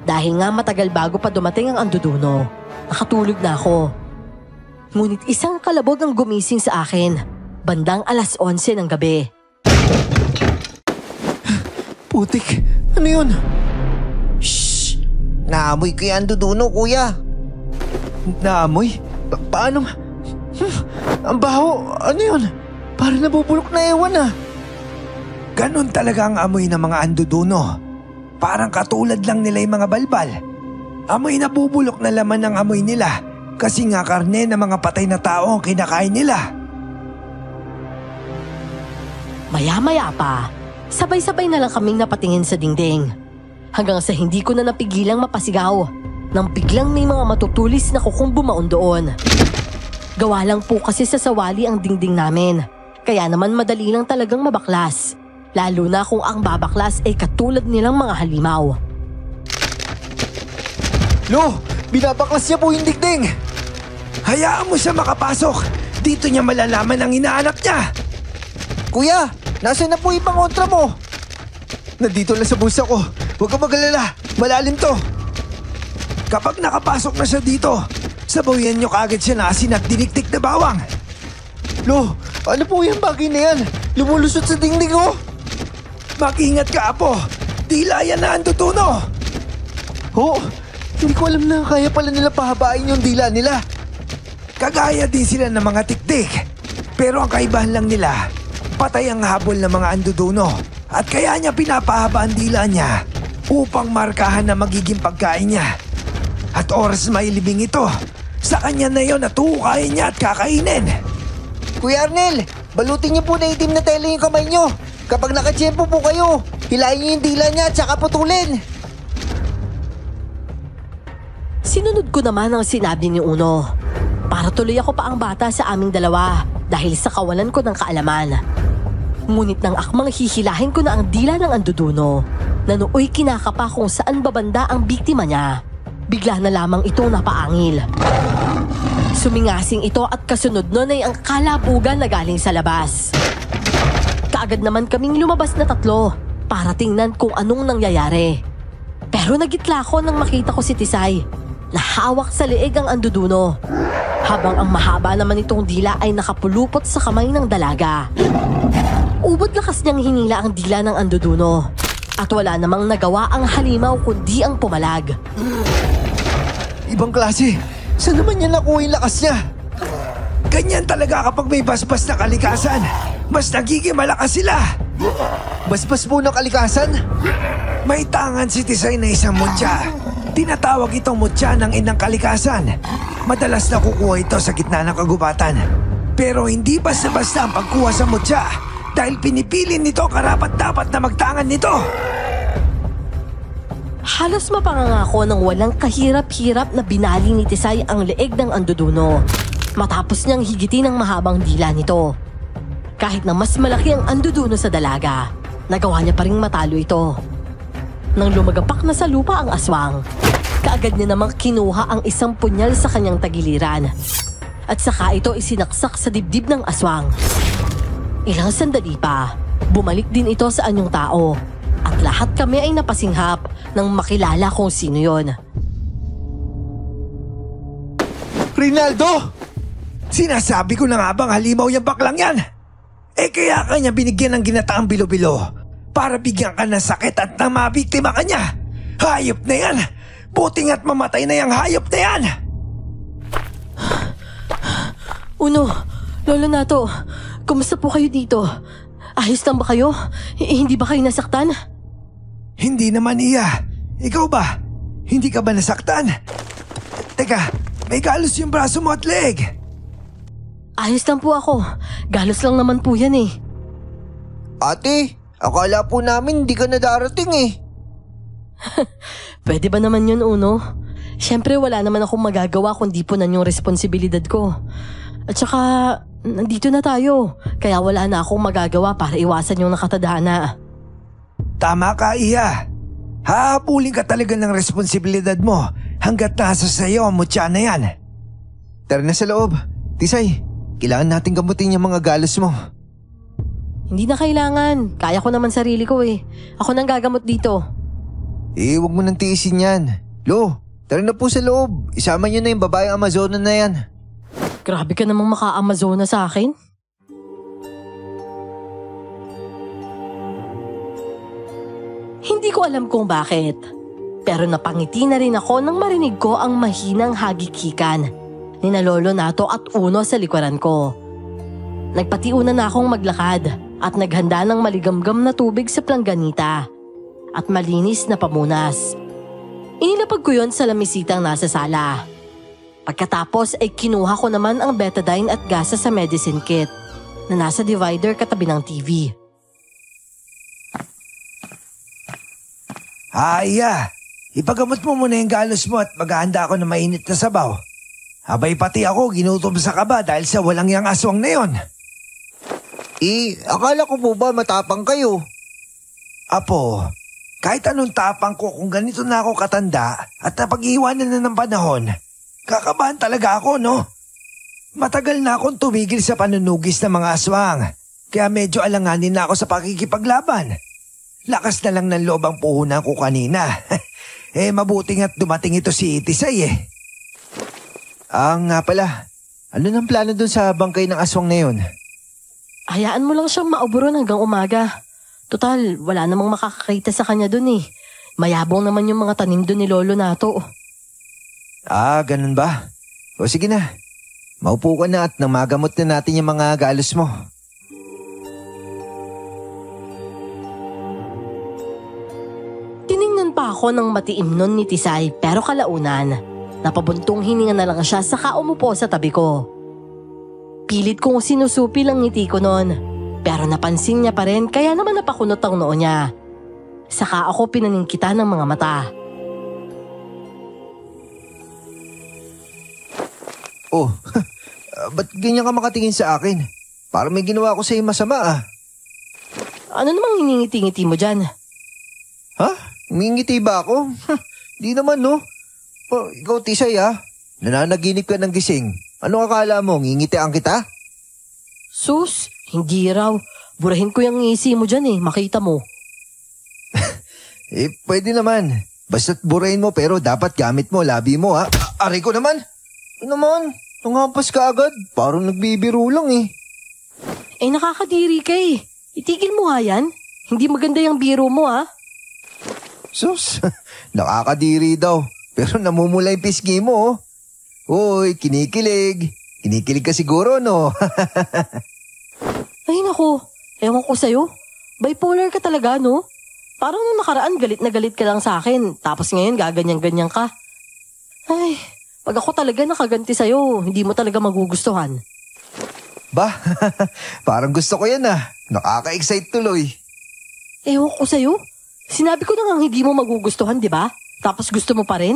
Dahil nga matagal bago pa dumating ang anduduno, nakatulog na ako. Ngunit isang kalabog ang gumising sa akin, bandang 11:00 ng gabi. Putik, ano yun? Shhh! Naamoy ko yung anduduno, kuya. Naamoy? Paano? Ang baho, ano yun? Parang nabubulok na ewan ah. Ganon talaga ang amoy ng mga anduduno. Parang katulad lang nila yung mga balbal. Amoy na bubulok na laman ng amoy nila kasi nga karne ng mga patay na tao ang kinakain nila. Maya-maya pa, sabay-sabay na lang kaming napatingin sa dingding. Hanggang sa hindi ko na napigilang mapasigaw nang biglang may mga matutulis na kukong bumaon doon. Gawa lang po kasi sa sawali ang dingding namin, kaya naman madali lang talagang mabaklas. Lalo na kung ang babaklas ay katulad nilang mga halimaw. Lo, binabaklas niya po yung dingding. Hayaan mo siya makapasok. Dito niya malalaman ang hinahanap niya. Kuya, nasaan na po yung pangontra mo? Nandito lang sa bulsa ko. Huwag kang mag-alala, malalim to. Kapag nakapasok na siya dito, sabayan niyo kaagad siya na asin at diniktik na bawang. Lo, ano po yung bagay na yan? Lumulusot sa dingding ko. Mag-ingat ka, Apo. Dila yan na anduduno. Oh, hindi ko alam na kaya pala nila pahabain yung dila nila. Kagaya din sila ng mga tiktik. Pero ang kaibahan lang nila, patay ang habol ng mga anduduno. At kaya niya pinapahaba ang dila niya upang markahan na magiging pagkain niya. At oras mailibing ito, sa kanya na yon at hukayin niya at kakainin. Kuya Arnel, balutin niyo po na itim na tela yung kamay niyo. Kapag nakatsyempo po kayo, hilahin niyo yung dila niya at saka putulin. Sinunod ko naman ang sinabi ni Uno. Para tuloy ako pa ang bata sa aming dalawa dahil sa kawalan ko ng kaalaman. Ngunit nang akmang hihilahin ko na ang dila ng anduduno, na nooy kinakapa kung saan babanda ang biktima niya, bigla na lamang itong napaangil. Sumingasing ito at kasunod nun ay ang kalabugan na galing sa labas. Kaagad naman kaming lumabas na 3 para tingnan kung anong nangyayari. Pero nagitla ko nang makita ko si Tisay na hawak sa leeg ang anduduno, habang ang mahaba naman itong dila ay nakapulupot sa kamay ng dalaga. Ubod lakas niyang hinila ang dila ng anduduno at wala namang nagawa ang halimaw kundi ang pumalag. Ibang klase, saan naman niya nakuha yung lakas niya? Ganyan talaga kapag may basbas na kalikasan. Mas nagiging malakas sila. Basbas po ng kalikasan? May tangan si Tisay na isang mutya. Tinatawag itong mutya ng inang kalikasan. Madalas nakukuha ito sa gitna ng kagubatan. Pero hindi basta-basta ang pagkuha sa mutya dahil pinipili nito karapat-dapat na magtangan nito. Halos mapangangako ng walang kahirap-hirap na binali ni Tisay ang leeg ng anduduno matapos niyang higitin ang mahabang dila nito. Kahit na mas malaki ang anduduno sa dalaga, nagawa niya pa ring matalo ito. Nang lumagapak na sa lupa ang aswang, kaagad niya namang kinuha ang isang punyal sa kanyang tagiliran at saka ito isinaksak sa dibdib ng aswang. Ilang sandali pa, bumalik din ito sa anyong tao at lahat kami ay napasinghap nang makilala kung sino yon. Rinaldo! Sinasabi ko na nga bang halimaw yung baklang yan? Kaya kanya binigyan ng ginataang bilo-bilo para bigyan ka ng sakit at nang mabiktima ka niya. Hayop na yan! Buting at mamatay na yung hayop na yan! Uno, Lolo Nato, kumusta po kayo dito? Ayos lang ba kayo? Hindi ba kayo nasaktan? Hindi naman, Iya. Ikaw ba? Hindi ka ba nasaktan? Teka, may galos yung braso mo at leg. Ayos lang po ako. Galos lang naman po yan eh. Ate, akala po namin hindi ka na darating eh. Pwede ba naman yun, Uno? Siyempre wala naman akong magagawa kung di po na yung responsibilidad ko. At saka, nandito na tayo. Kaya wala na akong magagawa para iwasan yung nakatadhana. Tama ka, Iya. Hahabulin ka talaga ng responsibilidad mo hanggat nasa sayo ang mutya na yan. Tara na sa loob. Tisay, kailangan natin gamutin yung mga galos mo. Hindi na kailangan. Kaya ko naman sarili ko eh. Ako nang gagamot dito. Huwag mo nang tiisin yan. Lo, tara na po sa loob. Isama niyo na yung babaeng Amazona na yan. Grabe ka namang maka-Amazona sa akin. Hindi ko alam kung bakit. Pero napangiti na rin ako nang marinig ko ang mahinang hagikikan ni na Lolo Nato at Uno sa likuran ko. Nagpatiuna na akong maglakad at naghanda ng maligamgam na tubig sa plangganita at malinis na pamunas. Inilapag ko yon sa lamisitang nasa sala. Pagkatapos ay kinuha ko naman ang betadine at gasa sa medicine kit na nasa divider katabi ng TV. Iya, ipagamot mo muna yung galos mo at maghahanda ako ng mainit na sabaw. Abay pati ako ginutom sa kaba dahil sa walang yang aswang na yon. Akala ko po ba matapang kayo? Apo, kahit anong tapang ko kung ganito na ako katanda at napag-iwanan na ng panahon, kakabahan talaga ako, no? Matagal na akong tumigil sa panunugis ng mga aswang, kaya medyo alanganin na ako sa pakikipaglaban. Lakas na lang ng loob ang puhunan ko kanina. Mabuting at dumating ito si Itisay Nga pala, ano nang plano dun sa bangkay ng aswang na yun? Hayaan mo lang siyang mauburon hanggang umaga. Total, wala namang makakakita sa kanya dun eh. Mayabong naman yung mga tanim dun ni Lolo Nato. Ganun ba? O sige na, maupo ka na at nang magamot na natin yung mga galos mo. Tiningnan pa ako ng matiim nun ni Tisay pero kalaunan. Napabuntong hininga na lang siya saka umupo sa tabi ko. Pilit kong sinusupi lang ngiti ko nun. Pero napansin niya pa rin kaya naman napakunot ang noo niya. Saka ako pinaningkita ng mga mata. Ba't ganyan ka makatingin sa akin? Parang may ginawa ko sa'yo masama Ano namang hiningiti-ngiti mo dyan? Ha? Ngingiti ba ako? Di naman no. Ikaw Tisay nananaginip ka ng gising. Ano akala mo, ngingitian kita? Sus, hindi raw. Burahin ko yung ngisi mo dyan makita mo. Pwede naman. Basta't burahin mo pero dapat gamit mo labi mo Aray ko naman. Ano naman? Nanghampas ka agad. Parang nagbibiro lang Nakakadiri ka Itigil mo nga yan. Hindi maganda yung biro mo Sus, nakakadiri daw. Pero namumula yung pisngi mo Uy, kinikilig. Kinikilig ka siguro, no? Ay naku, ewan ko sa'yo. Bipolar ka talaga, no? Parang nung nakaraan galit na galit ka lang sa akin. Tapos ngayon gaganyan-ganyan ka. Ay, pag ako talaga nakaganti sa'yo, hindi mo talaga magugustuhan. Bah, parang gusto ko yan Nakaka-excite tuloy. Ewan ko sa'yo. Sinabi ko na nga hindi mo magugustuhan, di ba? Tapos gusto mo pa rin?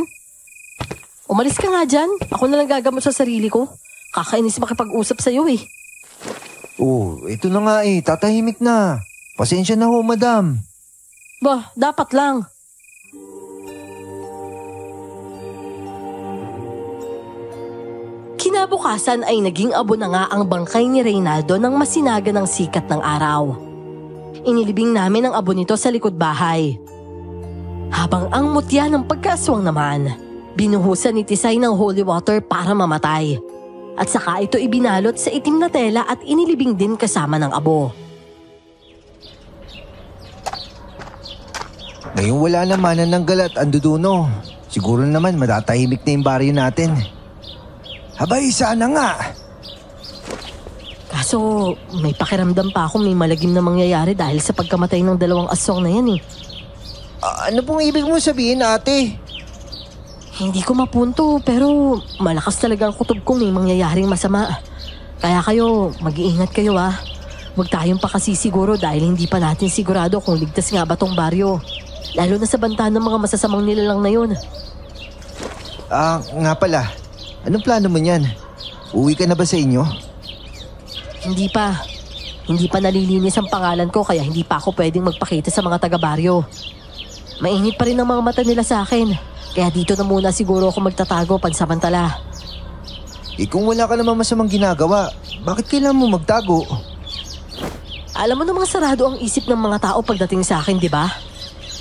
Umalis ka nga dyan. Ako na lang gagamot sa sarili ko. Kakainis makipag-usap sa'yo Ito na nga tatahimik na. Pasensya na ho, madam. Bah, dapat lang. Kinabukasan ay naging abo na nga ang bangkay ni Reynaldo nang masinaga ng sikat ng araw. Inilibing namin ang abo nito sa likod bahay. Habang ang mutya ng pagkaswang naman, binuhusan ni Tisay ng holy water para mamatay. At saka ito ibinalot sa itim na tela at inilibing din kasama ng abo. Ngayong wala naman ng galat ang duduno. Siguro naman matatahimik na yung baryo natin. Abay, sana nga. Kaso may pakiramdam pa ako may malagim na mangyayari dahil sa pagkamatay ng dalawang aswang na yan Ano pong ibig mo sabihin, ate? Hindi ko mapunto pero malakas talaga ang kutob kong may mangyayaring masama. Kaya kayo, mag-iingat kayo Huwag tayong pakasisiguro dahil hindi pa natin sigurado kung ligtas nga ba tong baryo. Lalo na sa banta ng mga masasamang nilalang na yun. Nga pala. Anong plano mo niyan? Uwi ka na ba sa inyo? Hindi pa. Hindi pa nalilinis ang pangalan ko kaya hindi pa ako pwedeng magpakita sa mga taga-baryo. Mainit pa rin ang mga mata nila sa akin. Kaya dito na muna siguro ako magtatago pansamantala. Kung wala ka namang masamang ginagawa, bakit kailangan mo magtago? Alam mo namang sarado ang isip ng mga tao pagdating sa akin, di ba?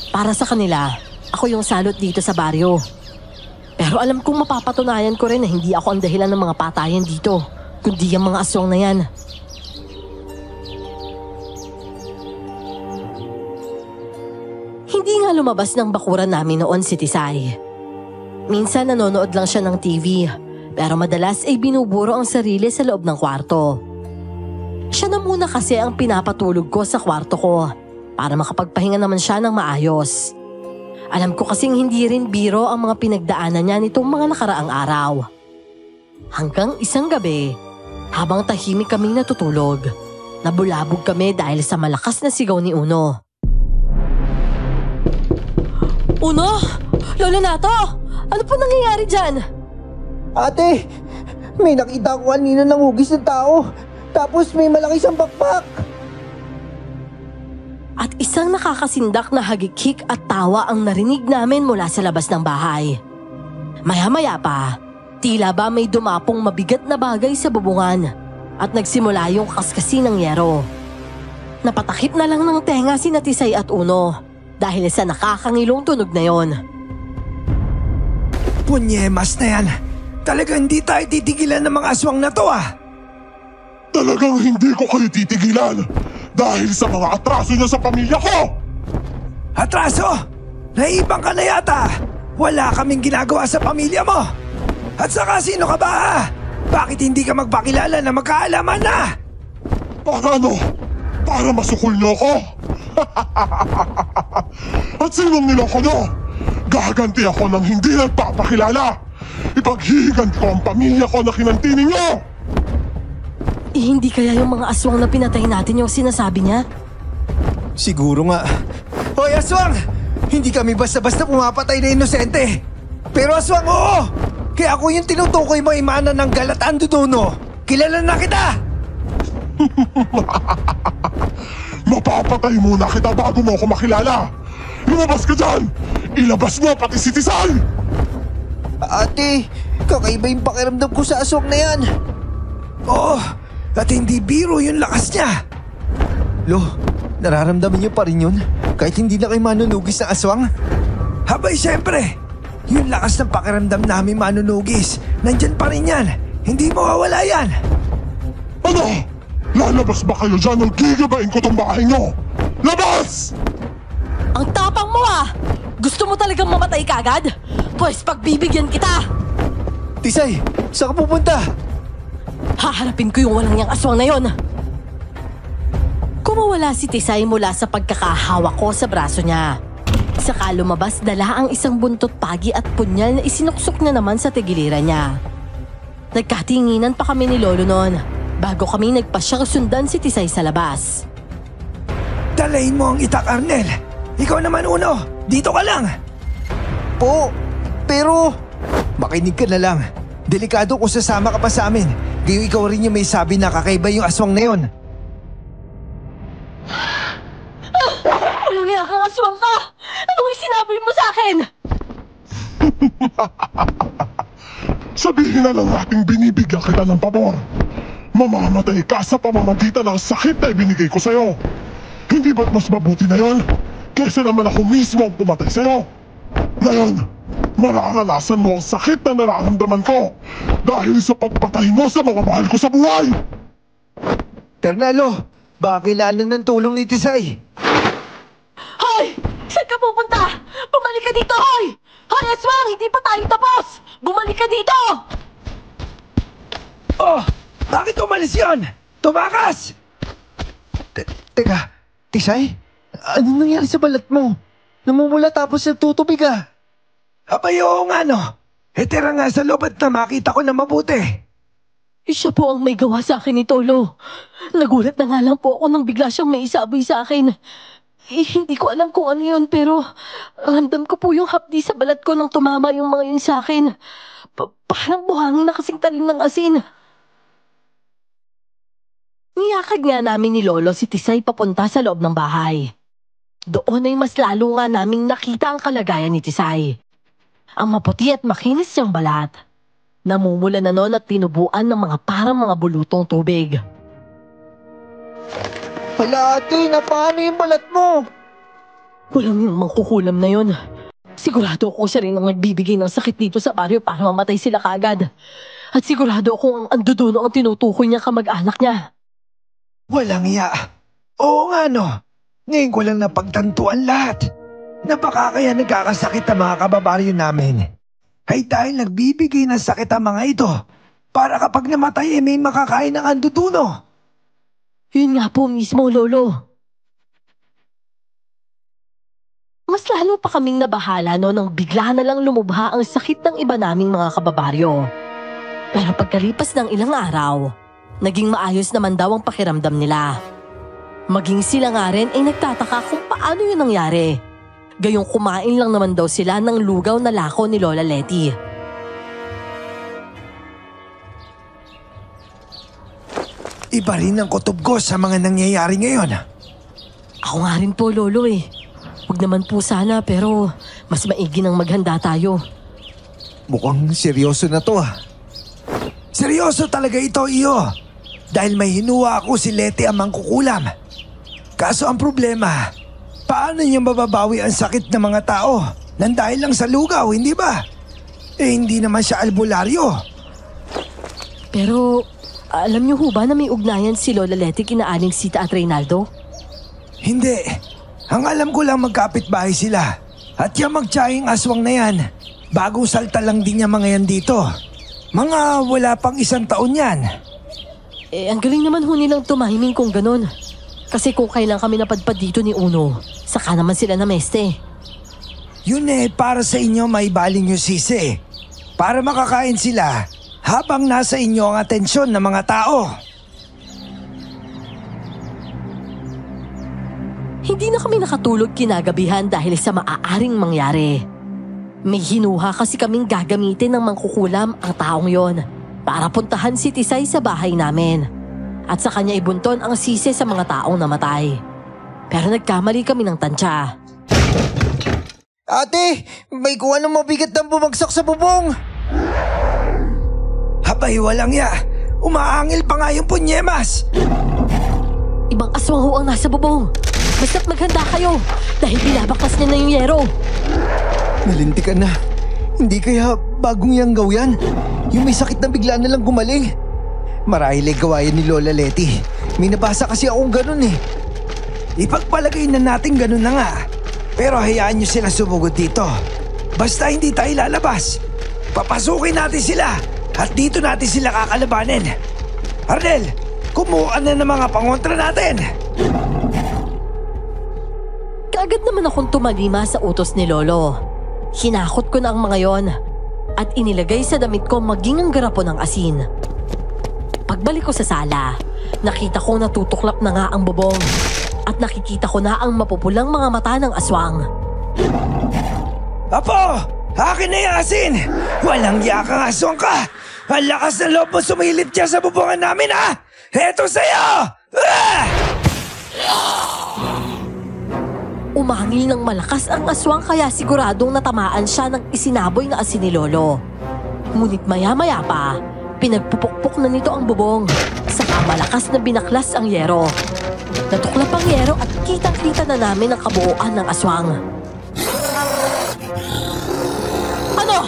Para sa kanila, ako yung salot dito sa baryo. Pero alam kong mapapatunayan ko rin na hindi ako ang dahilan ng mga patayan dito, kundi ang mga aswang na yan. Hindi nga lumabas ng bakuran namin noon si Tisay. Minsan nanonood lang siya ng TV, pero madalas ay binuburo ang sarili sa loob ng kwarto. Siya na muna kasi ang pinapatulog ko sa kwarto ko para makapagpahinga naman siya ng maayos. Alam ko kasing hindi rin biro ang mga pinagdaanan niya nitong mga nakaraang araw. Hanggang isang gabi, habang tahimik kaming natutulog, nabulabog kami dahil sa malakas na sigaw ni Uno. Uno! Lolo Nato! Ano po nangyayari dyan? Ate, may nakita ko kanina ng hugis ng tao. Tapos may malaki siyang bakbak. At isang nakakasindak na hagikik at tawa ang narinig namin mula sa labas ng bahay. Maya-maya pa, tila ba may dumapong mabigat na bagay sa bubungan at nagsimula yung kaskasi ng yero. Napatakip na lang ng tenga si Tisay at Uno dahil sa nakakangilong tunog na yon. Punyemas na yan. Talagang hindi tayo titigilan ng mga aswang na to Talagang hindi ko kayo titigilan dahil sa mga atraso niya sa pamilya ko! Atraso! Naibang ka na yata! Wala kaming ginagawa sa pamilya mo! At saka sino ka ba Bakit hindi ka magpakilala na magkaalaman na? Para ano? Para masukol niyo ako? At sinong niloko niyo? Gaganti ako ng hindi nagpapakilala! Ipaghihiganti ko ang pamilya ko na kinanti ninyo! Hindi kaya yung mga aswang na pinatay natin yung sinasabi niya? Siguro nga. Hoy aswang! Hindi kami basta-basta pumapatay na inosente. Pero aswang oo! Kaya ako yung tinutukoy mo imana ng galat anduduno. Kilala na kita! Mapapatay muna kita bago mo ako makilala! Lumabas ka dyan! Ilabas mo pati si Tisay! Ate, kakaiba yung pakiramdam ko sa aswang na yan. Oo, at hindi biro yung lakas niya. Lo, nararamdaman niyo pa rin yun? Kahit hindi na kayo manunugis ng aswang? Habay siyempre, yung lakas ng pakiramdam namin manunugis, nandyan pa rin yan. Hindi mawawala yan. Ano? Lalabas ba kayo dyan o gigibain ko tong bahay nyo? Labas! Ang tapang mo Gusto mo talagang mamatay kagad? Pues pagbibigyan kita! Tisay, saan ka pupunta? Haharapin ko yung walang niyang aswang na yon. Kumawala si Tisay mula sa pagkakahawak ko sa braso niya. Saka lumabas dala ang isang buntot pagi at punyal na isinuksok na naman sa tigiliran niya. Nagkatinginan pa kami ni Lolo noon bago kami nagpasyang sundan si Tisay sa labas. Dalayin mo ang itak, Arnel. Ikaw naman, Uno. Dito ka lang. Po, pero... Makinig ka na lang. Delikado kung sasama ka pa sa amin. Gayon ikaw rin yung may sabi na kakaiba yung aswang na yon. Walang iya kang aswang ka! Anong sinabi mo sa akin? Sabihin na lang nating binibigyan kita ng pabor. Mamamatay ka sa pamamagitan ng sakit na ibinigay ko sa'yo. Hindi ba't mas mabuti na yon? Kesa naman ako mismo ang pumatay sa'yo. Ngayon, mararanasan mo ang sakit na nararamdaman ko dahil sa pagpatay mo sa mga mahal ko sa buhay. Ternalo, baka kailangan ng tulong ni Tisay. Hoy! Saan ka pupunta? Bumalik ka dito, hoy! Hoy, aswang! Hindi pa tayo tapos! Bumalik ka dito! Oh, bakit umalis yun? Tumakas! Teka, Tisay? Ano nangyari sa balat mo? Namumula tapos natutubig Abay, oo nga no. Tira nga sa loob at na makita ko na mabuti. Siya po ang may gawa sa akin ni Tolo. Nagulat na nga lang po ako nang bigla siyang may isabi sa akin. Hindi ko alam kung ano yun pero ramdam ko po yung hapdi sa balat ko nang tumama yung mga yun sa akin. Parang buhangin na kasing talim ng asin. Niyakad nga namin ni Lolo si Tisay papunta sa loob ng bahay. Doon ay mas lalo nga naming nakita ang kalagayan ni Tisay. Ang maputi at makinis siyang balat. Namumula na noon at tinubuan ng mga parang mga bulutong tubig. Hala ate, na paano yung balat mo? Walang yung mangkukulam na yun. Sigurado ako siya rin ang nagbibigay ng sakit dito sa baryo para mamatay sila kaagad. At sigurado akong ang andodono ang tinutukoy niya kamag-anak niya. Walang iya. Oo nga no. Ngayon ko lang napagtantuan lahat. Na baka kaya nagkakasakit ang mga kababaryo namin. Ay dahil nagbibigay ng sakit ang mga ito. Para kapag namatay may makakain ng anduduno. Yun nga po mismo, Lolo. Mas lalo pa kaming nabahala no nang bigla na lang lumubha ang sakit ng iba naming mga kababaryo. Pero pagkalipas ng ilang araw, naging maayos naman daw ang pakiramdam nila. Maging sila nga rin ay nagtataka kung paano yun nangyari. Gayong kumain lang naman daw sila ng lugaw na lako ni Lola Letty. Iba rin ang kutob ko sa mga nangyayari ngayon. Ako nga rin po, Lolo eh. Huwag naman po sana pero mas maigi nang maghanda tayo. Mukhang seryoso na to ah. Seryoso talaga ito, iyo. Dahil may hinuwa ako si Letty ang mangkukulam. Kaso ang problema, paano niya mababawi ang sakit ng mga tao nang dahil lang sa lugaw, hindi ba? Eh hindi naman siya albularyo. Pero alam niyo ho ba na may ugnayan si Lola Letty kina Aling Sita at Reynaldo? Hindi. Ang alam ko lang magkapit-bahay sila. At yung magtsaying aswang na yan, bagong salta lang din niya mga yan dito. Mga wala pang 1 taon yan. Eh, ang galing naman ho nilang tumahiming kung ganun. Kasi kung kailan kami napadpad dito ni Uno, saka naman sila nameste. Yun para sa inyo may baling yung sisi. Para makakain sila habang nasa inyo ang atensyon ng mga tao. Hindi na kami nakatulog kinagabihan dahil sa maaaring mangyari. May hinuha kasi kaming gagamitin ng mangkukulam ang taong yon para puntahan si Tisay sa bahay namin. At sa kanya ibunton ang sisi sa mga taong namatay. Pero nagkamali kami ng tansya. Ate, may kuha ng mabigat na bumagsak sa bubong. Habay walang ya. Umaangil pa nga yung punyemas. Ibang aswang ho ang nasa bubong. Basta't maghanda kayo dahil binabakas niya na yung yero. Nalintikan na. Hindi kaya bagong yanggaw yan? Yung may sakit na bigla na lang gumaling. Marahil ay gawayan ni Lola Letty. May nabasa kasi akong ganun eh. Ipagpalagay na natin ganun na nga. Pero hayaan nyo sila sumugod dito. Basta hindi tayo lalabas. Papasukin natin sila at dito natin sila kakalabanin. Arnel, kumuha na ng mga pangontra natin. Kaagad naman akong tumalima sa utos ni Lolo. Hinakot ko na ang mga yon at inilagay sa damit ko maging ang garapon ng asin. Pagbalik ko sa sala, nakita ko natutuklap na nga ang bubong at nakikita ko na ang mapupulang mga mata ng aswang. Apo! Akin na yung asin! Walang yakang aswang ka! Ang lakas ng loob mo sumilip dyan sa bubungan namin ha! Eto sa'yo! Ah! Umangil ng malakas ang aswang kaya siguradong natamaan siya ng isinaboy na asin ni Lolo. Ngunit maya-maya pa, pinagpupukpok na nito ang bubong. Saka malakas na binaklas ang yero. Natuklap ang yero at kitang-kita na namin ang kabuuan ng aswang. Ano?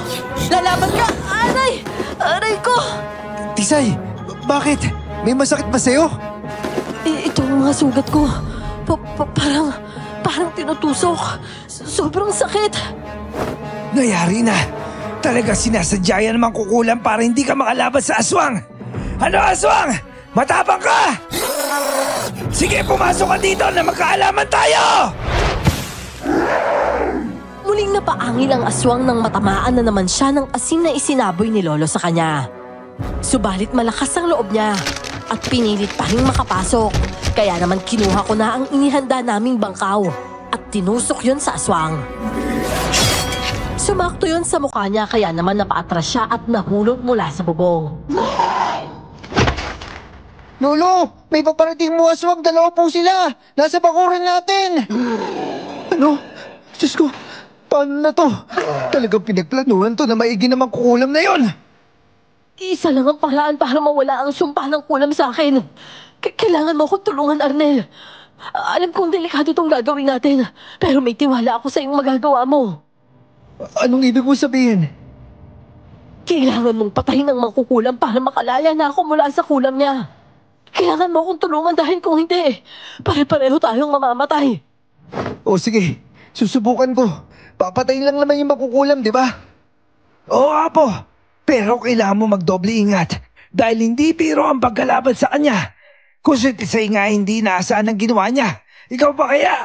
Lalaban ka? Aray! Aray ko! Tisay, bakit? May masakit ba sa'yo? Itong mga sugat ko, parang tinutusok. Sobrang sakit. Nayari na. Talaga sinasadya yan naman kukulang para hindi ka makalaban sa aswang. Ano aswang? Matapang ka! Sige, pumasok ka dito na magkaalaman tayo! Muling napaangil ang aswang nang matamaan na naman siya ng asin na isinaboy ni Lolo sa kanya. Subalit malakas ang loob niya at pinilit pa rin makapasok. Kaya naman kinuha ko na ang inihanda naming bangkaw at tinusok yon sa aswang. Sumakto yon sa mukha niya kaya naman napaatras siya at nahulog mula sa bubong. Lolo, may paparating mo aswang. 2 po sila. Nasa bakuran natin. Ano? Diyos ko, paano na to? Talagang pinagplanuhan to na maigi namang kukulam na yon. Isa lang ang paraan para mawala ang sumpa ng kulam sa akin. Kailangan mo akong tulungan, Arnel. Alam kong delikado itong gagawin natin, pero may tiwala ako sa iyong magagawa mo. Anong ibig mo sabihin? Kailangan mong patayin ang mangkukulam para makalaya na ako mula sa kulam niya. Kailangan mo akong tulungan dahil kung hindi, pare-pareho tayong mamamatay. O sige, susubukan ko. Papatayin lang naman yung makukulam, di ba? Oo, Apo. Pero kailangan mo magdoble ingat. Dahil hindi biro ang pagkalaban sa kanya. Kung si Tisay nga hindi nasaan ang ginawa niya. Ikaw ba kaya?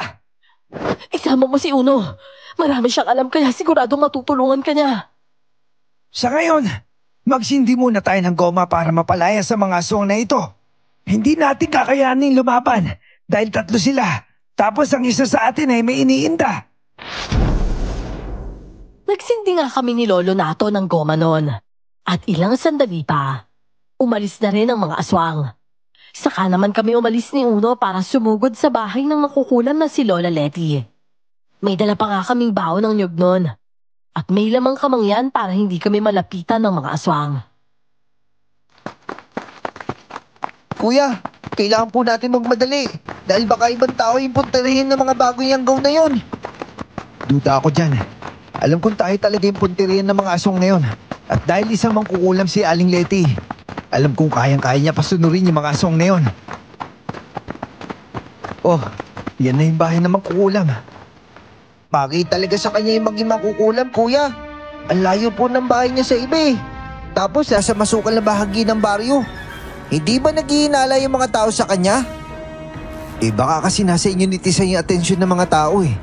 Isama mo si Uno. Marami siyang alam kaya siguradong matutulungan ka niya. Sa ngayon, magsindi muna tayo ng goma para mapalaya sa mga aswang na ito. Hindi natin kakayanin lumaban dahil 3 sila. Tapos ang isa sa atin ay may iniinda. Nagsindi nga kami ni Lolo Nato ng goma noon. At ilang sandali pa, umalis na rin ang mga aswang. Saka naman kami umalis ni Uno para sumugod sa bahay ng makukulam na si Lola Letty. May dala pa nga kaming baon ng nyug noon. At may lamang kamangyan para hindi kami malapitan ng mga aswang. Kuya, kailangan po natin magmadali. Dahil baka ibang tao yung punterihin ng mga bagong yanggaw na yon. Duda ako dyan. Alam kong tayo talaga yung punterihan ng mga aswang na yon. At dahil isang mangkukulam si Aling Letty, alam kong kayang-kaya niya pasunurin yung mga aswang na yon. Oh, yan na yung bahay ng mangkukulam. Bakit talaga sa kanya yung maging makukulam, kuya? Ang layo po ng bahay niya sa iba eh. Tapos nasa masukal na bahagi ng baryo. Hindi ba naghihinala yung mga tao sa kanya? Eh baka kasi nasa inyo ni Tisay yung atensyon ng mga tao eh.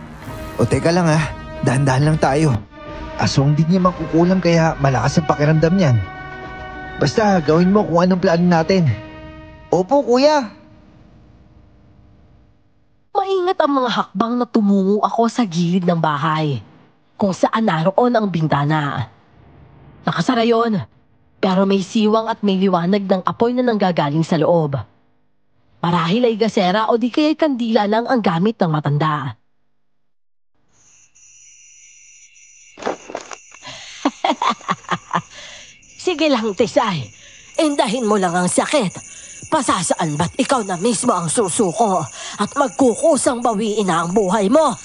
O teka lang ha, dahan-dahan lang tayo. Aswang din niya mangkukulam kaya malakas ang pakiramdam niyan. Basta gawin mo kung anong plano natin. Opo, kuya. Maingat ang mga hakbang na tumungo ako sa gilid ng bahay, kung saan naroon ang bintana. Nakasara yon, pero may siwang at may liwanag ng apoy na nanggagaling sa loob. Marahil ay gasera o di kaya'y kandila lang ang gamit ng matanda. Sige lang, Tisay. Indahin mo lang ang sakit. Pasasaan ba't ikaw na mismo ang susuko at magkukusang bawiin na ang buhay mo?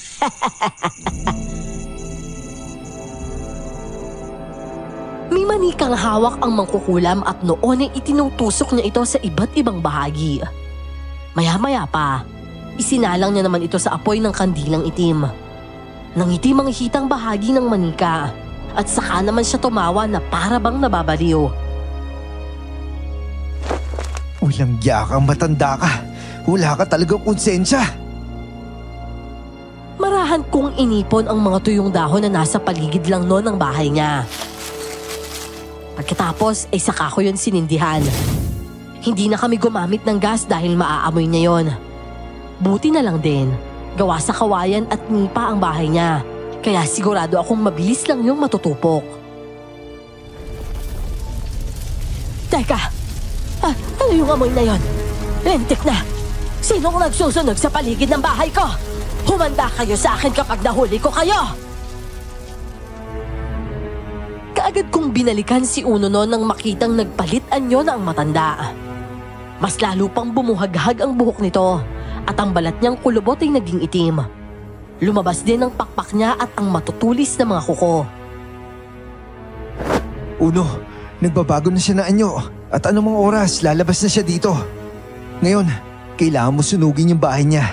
May manikang hawak ang mangkukulam at noon ay itinutusok niya ito sa iba't ibang bahagi. Maya-maya pa, isinalang niya naman ito sa apoy ng kandilang itim. Nangitim ang hitang bahagi ng manika at saka naman siya tumawa na para bang nababaliw. Walang yakang matanda ka. Wala ka talagang konsensya. Marahan kong inipon ang mga tuyong dahon na nasa paligid lang noon ng bahay niya. Pagkatapos ay saka ko yun sinindihan. Hindi na kami gumamit ng gas dahil maaamoy niya yon. Buti na lang din, gawa sa kawayan at nipa ang bahay niya. Kaya sigurado akong mabilis lang yung matutupok. Teka! Ano yung amoy na yon? Lentik na! Sinong nagsusunog sa paligid ng bahay ko? Humanda kayo sa akin kapag nahuli ko kayo! Kaagad kong binalikan si Uno noon nang makitang nagpalit anyo na ang matanda. Mas lalo pang bumuhaghag ang buhok nito at ang balat niyang kulubot ay naging itim. Lumabas din ang pakpak niya at ang matutulis na mga kuko. Uno, nagbabago na siya na anyo. At anumang oras, lalabas na siya dito. Ngayon, kailangan mo sunugin yung bahay niya.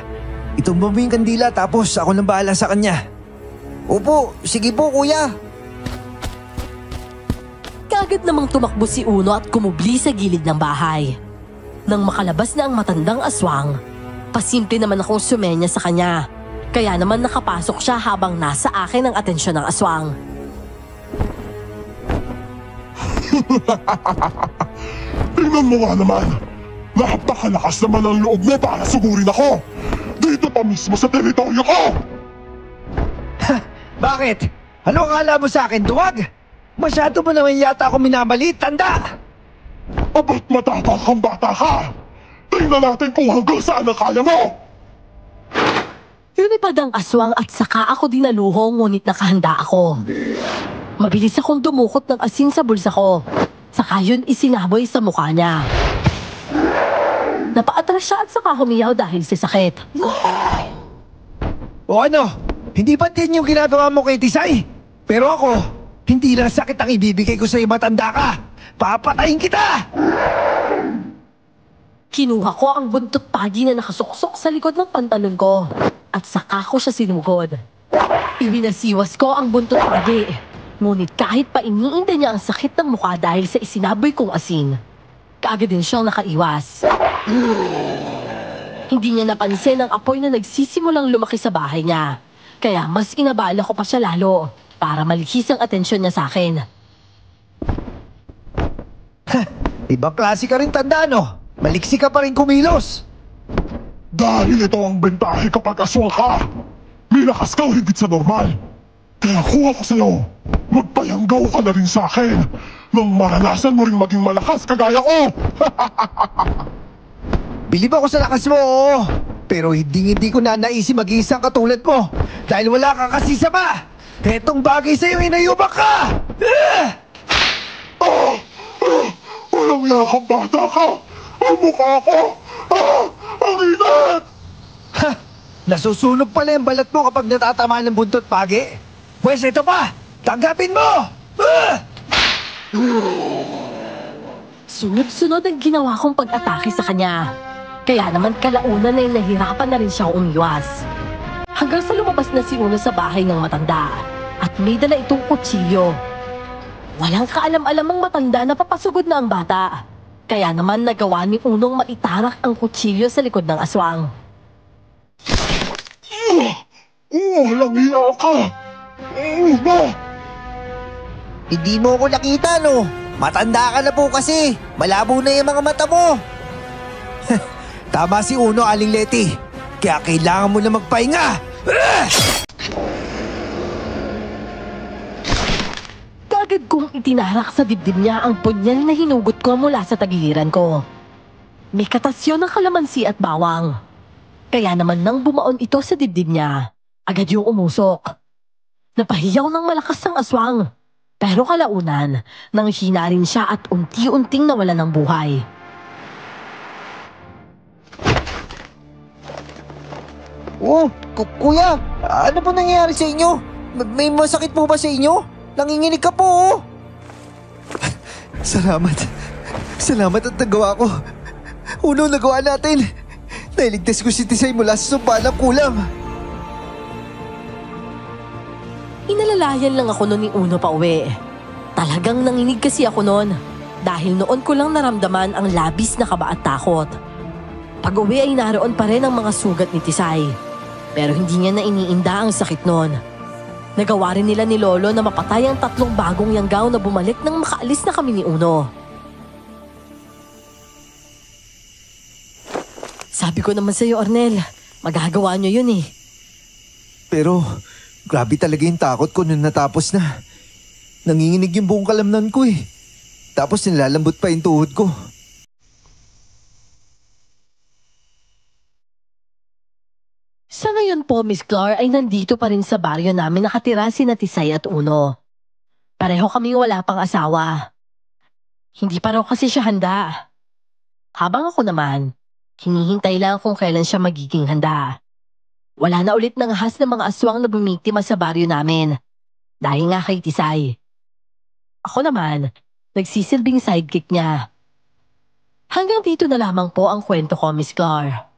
Itumba mo yung kandila tapos ako nang bahala sa kanya. Opo, sige po, kuya. Kaagad namang tumakbo si Uno at kumubli sa gilid ng bahay. Nang makalabas na ang matandang aswang, pasimple naman akong sumenya sa kanya. Kaya naman nakapasok siya habang nasa akin ang atensyon ng aswang. Tingnan mo nga naman. Napakalakas naman ang loob mo para sugurin ako. Dito pa mismo sa teritoryo ko. Bakit? Ano akala mo sa akin, duwag? Masyado mo naman yata ako minamalit, tanda! Aba't matapang kang bata ka. Tingnan natin kung hanggang saan ang kaya mo. Lumipad ang aswang at saka ako dinaluhong ngunit nakahanda ako. Mabilis akong dumukot ng asin sa bulsa ko. Saka yun isinaboy sa mukha niya. Napaatras siya at saka humiyaw dahil sa sakit. O ano? Hindi ba din yung ginagawa mo kay Tisay? Pero ako, hindi lang sakit ang ibibigay ko sa'yo, matanda ka. Papatayin kita! Kinuha ko ang buntot pagi na nakasuksok sa likod ng pantalon ko at saka ko siya sinugod. Ibinasiwas ko ang buntot pagi. Ngunit kahit pa iniinda niya ang sakit ng mukha dahil sa isinaboy kong asin, kaagad din siyang nakaiwas. Hindi niya napansin ang apoy na nagsisimulang lumaki sa bahay niya. Kaya mas inabala ko pa siya lalo para malihis ang atensyon niya sa akin. Ibang klase ka rin tanda, no? Maliksi ka pa rin kumilos. Dahil ito ang bentahe kapag aswang ka. May lakas ka higit sa normal. Kaya kuha ko sa'yo. Magpayanggaw ka na rin sa akin. Nang maranasan mo rin maging malakas kagaya ko. Bilib ako sa lakas mo, oo. Pero hindi ko na naisip maging isang katulad mo. Dahil wala kang kasisama. Etong bagay sa'yo, inayubak ka! Walang yakang bata ka. Ang mukha ko. Ang inat. Ha! Nasusunog pala yung balat mo kapag natatamaan ng buntot pagi. Pwes, ito pa! Tanggapin mo! Sunod-sunod ang ginawa kong pag-atake sa kanya. Kaya naman kalaunan ay nahirapan na rin siya umiwas. Hanggang sa lumabas na si Uno sa bahay ng matanda at may dala itong kutsilyo. Walang kaalam-alam ang matanda na papasugod na ang bata. Kaya naman nagawa ni Unong maitarak ang kutsilyo sa likod ng aswang. Walang hiya ka. Ba? Hindi mo ako nakita, no? Matanda ka na po kasi. Malabo na yung mga mata mo. Tama si Uno, Aling Leti. Kaya kailangan mo na magpahinga. Kagad kong itinarak sa dibdib niya ang punyal na hinugot ko mula sa tagiliran ko. May katasyon ng kalamansi at bawang. Kaya naman nang bumaon ito sa dibdib niya, agad yung umusok. Napahiyaw ng malakas ang aswang. Pero kalaunan, nang hina rin siya at unti-unting nawalan ng buhay. Oh, kuya, ano po nangyayari sa inyo? May masakit po ba sa inyo? Nanginginig ka po, oh. Salamat. Salamat at nagawa ko. Uno, nagawa natin. Nailigtas ko si Tisay mula sa sumpa ng kulam. Inalalayan lang ako noon ni Uno pa uwi. Talagang nanginig kasi ako noon. Dahil noon ko lang naramdaman ang labis na kaba at takot. Pag uwi ay naroon pa rin ang mga sugat ni Tisay. Pero hindi niya na iniinda ang sakit noon. Nagawa rin nila ni Lolo na mapatay ang 3 bagong yanggaw na bumalik nang makaalis na kami ni Uno. Sabi ko naman sa'yo, Arnel, magagawa niyo yun eh. Pero, grabe talaga yung takot ko nung natapos na. Nanginginig yung buong kalamnan ko eh. Tapos nilalambot pa yung tuhod ko. Sa ngayon po, Miss Clar, ay nandito pa rin sa baryo namin nakatira sina Tisay at Uno. Pareho kaming wala pang asawa. Hindi pa raw kasi siya handa. Habang ako naman, hinihintay lang kung kailan siya magiging handa. Wala na ulit ng ahas ng mga aswang na bumiktima sa baryo namin. Dahil nga kay Tisay. Ako naman, nagsisilbing sidekick niya. Hanggang dito na lamang po ang kwento ko, Miss Clar.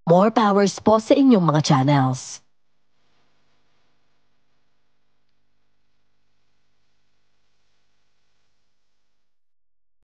More powers po sa inyong mga channels.